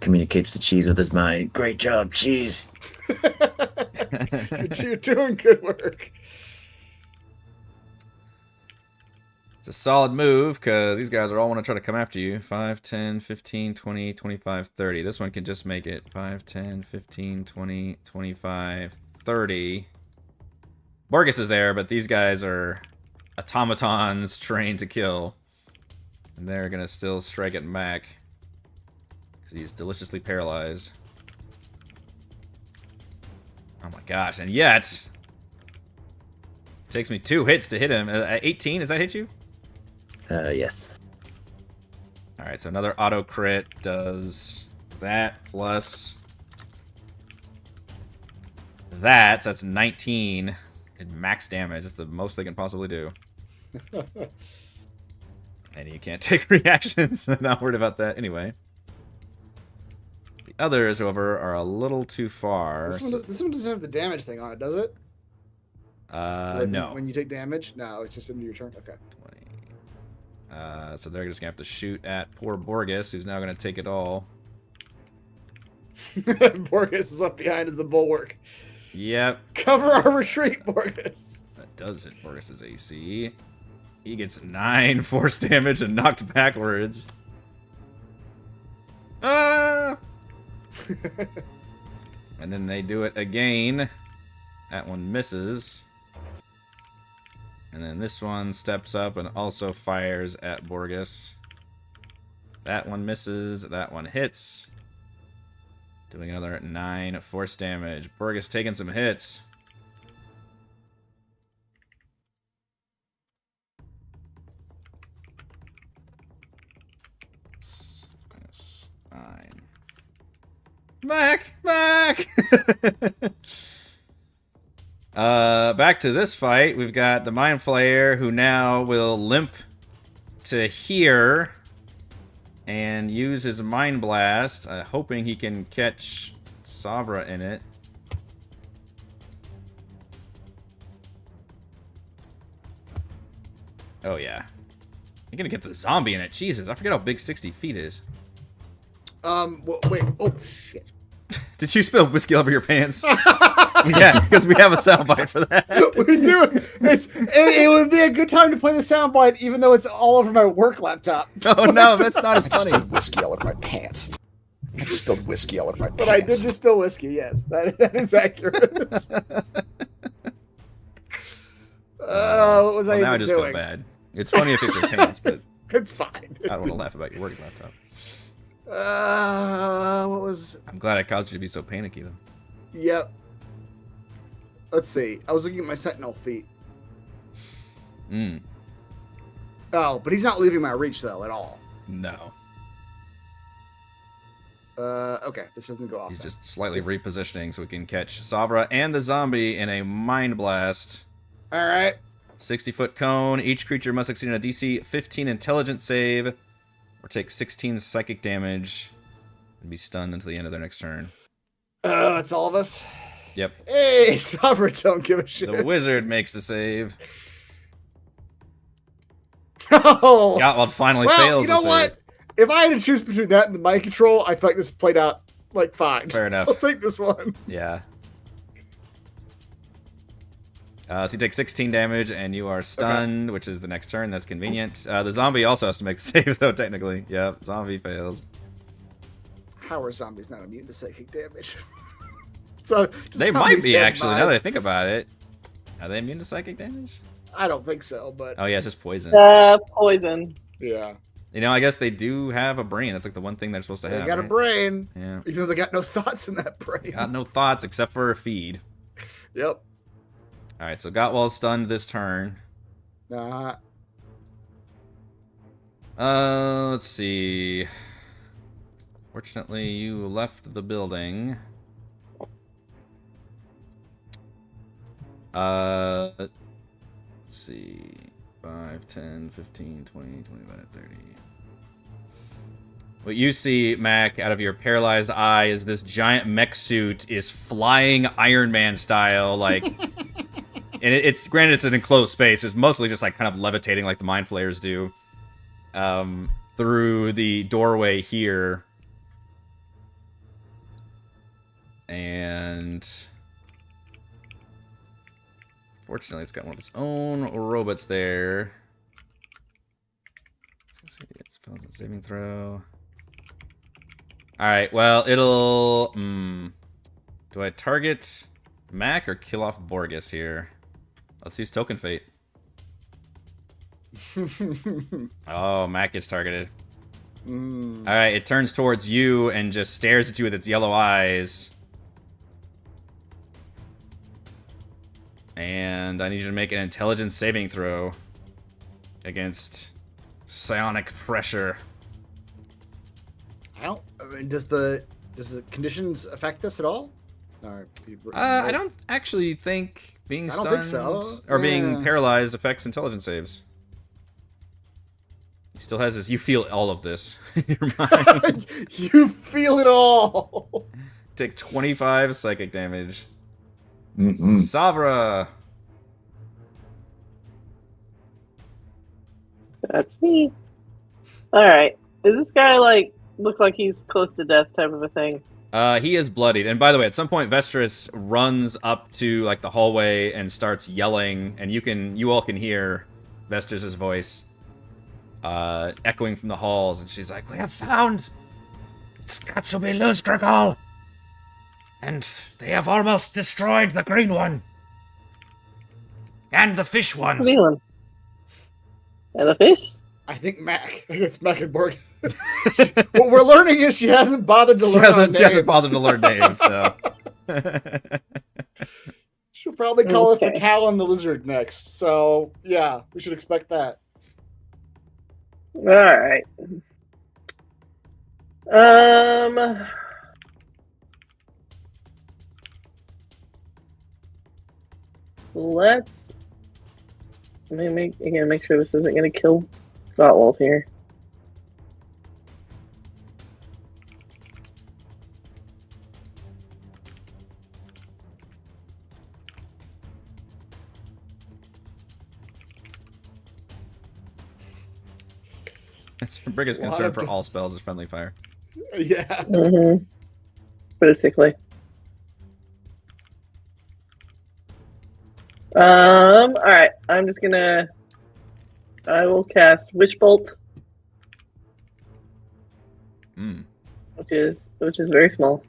Communicates to Cheese with his mind. Great job, Cheese. You're doing good work. It's a solid move because these guys are all want to try to come after you. 5, 10, 15, 20, 25, 30. This one can just make it 5, 10, 15, 20, 25, 30. Borges is there, but these guys are automatons trained to kill. And they're going to still strike at Mac because he's deliciously paralyzed. Oh my gosh, and yet it takes me 2 hits to hit him. At 18, does that hit you? Yes. Alright, so another auto crit does that plus that. So that's 19 in max damage. That's the most they can possibly do. And you can't take reactions. I'm not worried about that anyway. The others, however, are a little too far. This one doesn't have the damage thing on it, does it? Like No. When you take damage? No, it's just into your turn. Okay. 20. So they're just going to have to shoot at poor Borges, who's now going to take it all. Borges is left behind as the bulwark. Yep. Cover our retreat, Borges. That does hit Borges' AC. He gets 9 force damage and knocked backwards. Ah! And then they do it again. That one misses. And then this one steps up and also fires at Borges. That one misses. That one hits. Doing another 9 force damage. Borges taking some hits. Minus 9. Back! Back to this fight. We've got the Mind Flayer, who now will limp to here and use his Mind Blast, hoping he can catch Savra in it. Oh, yeah. You're gonna get the zombie in it. Jesus, I forget how big 60 feet is. Well, wait. Oh, shit. Did you spill whiskey all over your pants? Yeah, because we have a soundbite for that. We do. It would be a good time to play the soundbite, even though it's all over my work laptop. Oh, no, that's not as funny. Spilled whiskey all over my pants. I just spilled whiskey all over my But pants. I did just spill whiskey, yes. That is accurate. What was I Well, now I even just doing? feel bad. It's funny if it's your pants, but It's fine. I don't want to laugh about your work laptop. What was... I'm glad I caused you to be so panicky, though. Yep. Let's see. I was looking at my sentinel feet. Oh, but he's not leaving my reach, though, at all. No. Okay. This doesn't go off. He's then. just slightly repositioning so we can catch Savra and the zombie in a Mind Blast. All right. 60-foot cone. Each creature must succeed on a DC 15 intelligence save or take 16 psychic damage and be stunned until the end of their next turn. That's all of us. Yep. Hey, Sovereign don't give a shit. The wizard makes the save. Oh. Gottwald finally Well, fails you know the what? save. If I had to choose between that and the mind control, I feel like this played out like fine. Fair enough. I'll take this one. Yeah. So you take 16 damage and you are stunned, which is the next turn. That's convenient. The zombie also has to make the save, though, technically. Yep, zombie fails. How are zombies not immune to psychic damage? So just They how might these be, hit actually, my- now that I think about it. Are they immune to psychic damage? I don't think so, but Oh, yeah, it's just poison. Poison. yeah, You know, I guess they do have a brain. That's like the one thing they're supposed to they have, got a right? brain, Yeah. even though they got no thoughts in that brain. Got no thoughts except for a feed. Yep. Alright, so Gottwall's stunned this turn. Nah. Let's see. Fortunately, you left the building. Let's see. 5, 10, 15, 20, 25, 30. What you see, Mac, out of your paralyzed eye is this giant mech suit is flying Iron Man style, like... and it's granted it's an enclosed space. It's mostly just like kind of levitating like the mind flayers do. Through the doorway here. And... fortunately, it's got one of its own robots there. Let's see, it's spells and saving throw. Alright, well, it'll... do I target Mac or kill off Borgus here? Let's use Token Fate. Oh, Mac gets targeted. Alright, it turns towards you and just stares at you with its yellow eyes. And I need you to make an intelligence saving throw against psionic pressure. I mean, does the conditions affect this at all? Or, I don't actually think being I stunned don't think so. or being Yeah. paralyzed affects intelligence saves. He still has this. You feel all of this in your mind. You feel it all. Take 25 psychic damage. Mm-mm. Sabra. That's me. Alright. Does this guy, like, look like he's close to death type of a thing? He is bloodied. And by the way, at some point, Vestris runs up to like the hallway and starts yelling, and you all can hear Vestris' voice echoing from the halls, and she's like, We have found Skatsubi Luzgragal, and they have almost destroyed the green one. And the fish one. Feeling. And the fish? I think Mac. I think it's Mac and Borg. What we're learning is she hasn't bothered to she learn our hasn't names. bothered to learn names, so. She'll probably call us the Okay. cow and the lizard next. So yeah, we should expect that. Alright. Let's make sure this isn't gonna kill Gottwald here. It's her biggest A lot concern of for the- all spells is friendly fire. Yeah. Mm-hmm. Basically. Alright. I'm just gonna I will cast Witch Bolt, which is very small.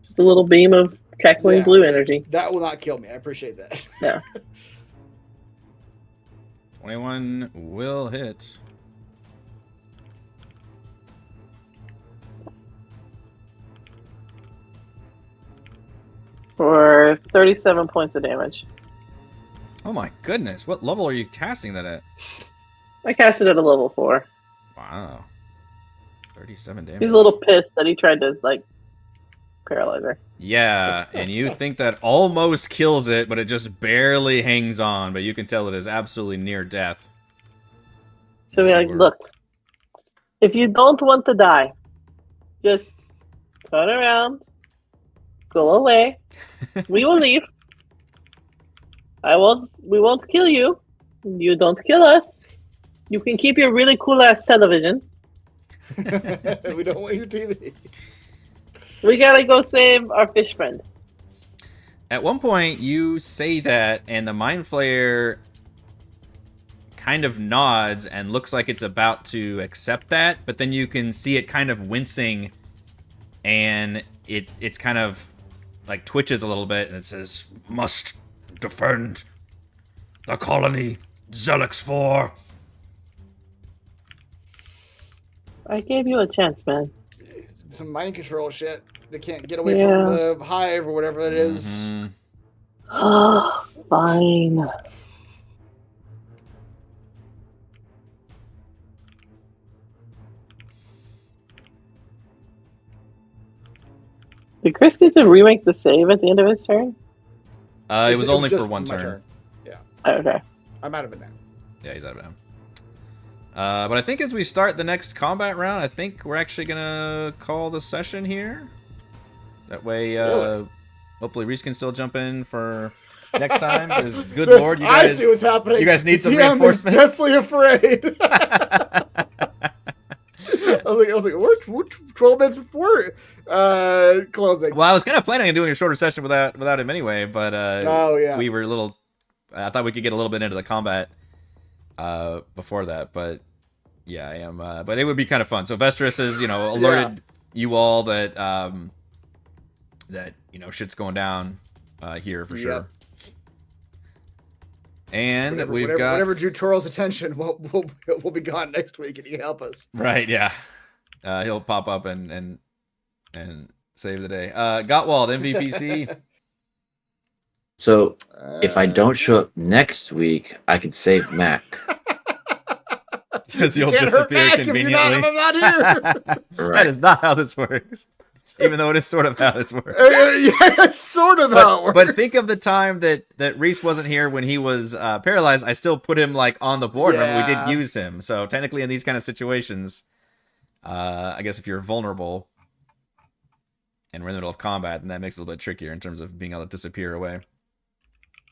Just a little beam of cackling Yeah. blue energy. That will not kill me. I appreciate that. Yeah. 21 will hit. For 37 points of damage. Oh my goodness, what level are you casting that at? I cast it at a level 4. Wow. 37 damage. He's a little pissed that he tried to, like, paralyze her. Yeah, and you think that almost kills it, but it just barely hangs on, but you can tell it is absolutely near death. So Yes, we're you like, were. look, if you don't want to die, just turn around, go away. We will leave. We won't kill you. You don't kill us. You can keep your really cool ass television. We don't want your TV. We gotta go save our fish friend. At one point, you say that, and the Mind Flayer kind of nods and looks like it's about to accept that, but then you can see it kind of wincing, and it's kind of like twitches a little bit, and it says, Must defend the colony, Zellix'Phor. I gave you a chance, man. Some mind control shit. They can't get away Yeah. from the hive or whatever that is. Mhm. Fine. Did Chris get to remake the save at the end of his turn? It was only for just one my turn. Okay. I'm out of it now. Yeah, he's out of it now. But I think as we start the next combat round, I think we're actually gonna call the session here. That way, Really? hopefully Reese can still jump in for next time. Because good The- lord, you I guys, see what's happening. you guys need The some TM reinforcements. Is deathly afraid. I was like, we're 12 minutes before closing. Well, I was kind of planning on doing a shorter session without him anyway, but Oh, yeah. we were a little. I thought we could get a little bit into the combat before that, but yeah, I am. But it would be kind of fun. So Vestris has, alerted you all that that shit's going down here for sure. Yep. And we've got whatever drew Toro's attention. We'll be gone next week, and he can help us. right, yeah. He'll pop up and save the day. Gottwald, MVPC. So if I don't show up next week, I can save Mac. Because You you'll can't hurt disappear Mac if conveniently. if I'm not here. That Right. is not how this works. Even though it is sort of how this works. Yeah, that's sort of how it works. But think of the time that Reese wasn't here when he was paralyzed. I still put him like on the board. Remember, we Yeah. did use him. So technically, in these kind of situations, I guess if you're vulnerable and we're in the middle of combat, then that makes it a little bit trickier in terms of being able to disappear away.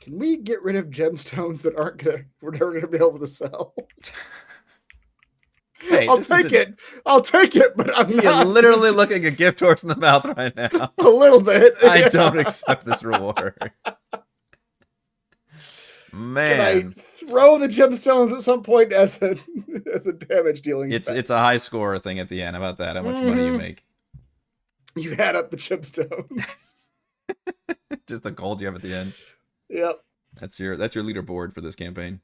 Can we get rid of gemstones that we're never gonna be able to sell? Hey, I'll this take is a- it. I'll take it, but I'm You're not literally looking a gift horse in the mouth right now. a little bit. I Yeah. don't accept this reward. Can Man, I throw the gemstones at some point as a damage dealing? it's effect? a high score thing at the end. How about that? How much money you Mhm. make? You add up the gemstones. Just the gold you have at the end. Yep. That's your leaderboard for this campaign.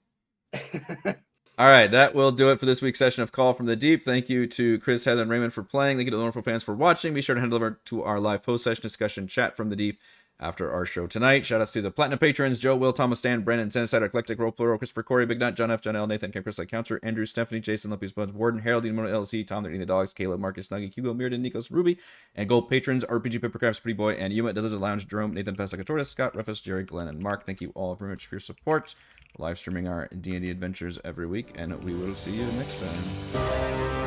All right, that will do it for this week's session of Call from the Deep. Thank you to Chris, Heather, and Raymond for playing. Thank you to the wonderful fans for watching. Be sure to head over to our live post-session discussion chat from the Deep after our show tonight. Shoutouts to the Platinum patrons, Joe, Will, Thomas, Stan, Brandon, Tenniside, Eclectic, Roll Plural, Christopher, Corey, Big Nut, John F, John L, Nathan, Kim, Chris, Like Counselor, Andrew, Stephanie, Jason, Limpius, Buds, Warden, Harold, Dean, LC, Tom, the Dogs, Caleb, Marcus, Nuggy, Hugo, Mirden, Nikos, Ruby, and Gold patrons, RPG Papercrafts, Pretty Boy, and Yuma, Desert Lounge, Jerome, Nathan, Pesacatoris, Scott, Rufus, Jerry, Glenn, and Mark. Thank you all very much for your support. We're live streaming our D&D adventures every week, and we will see you next time.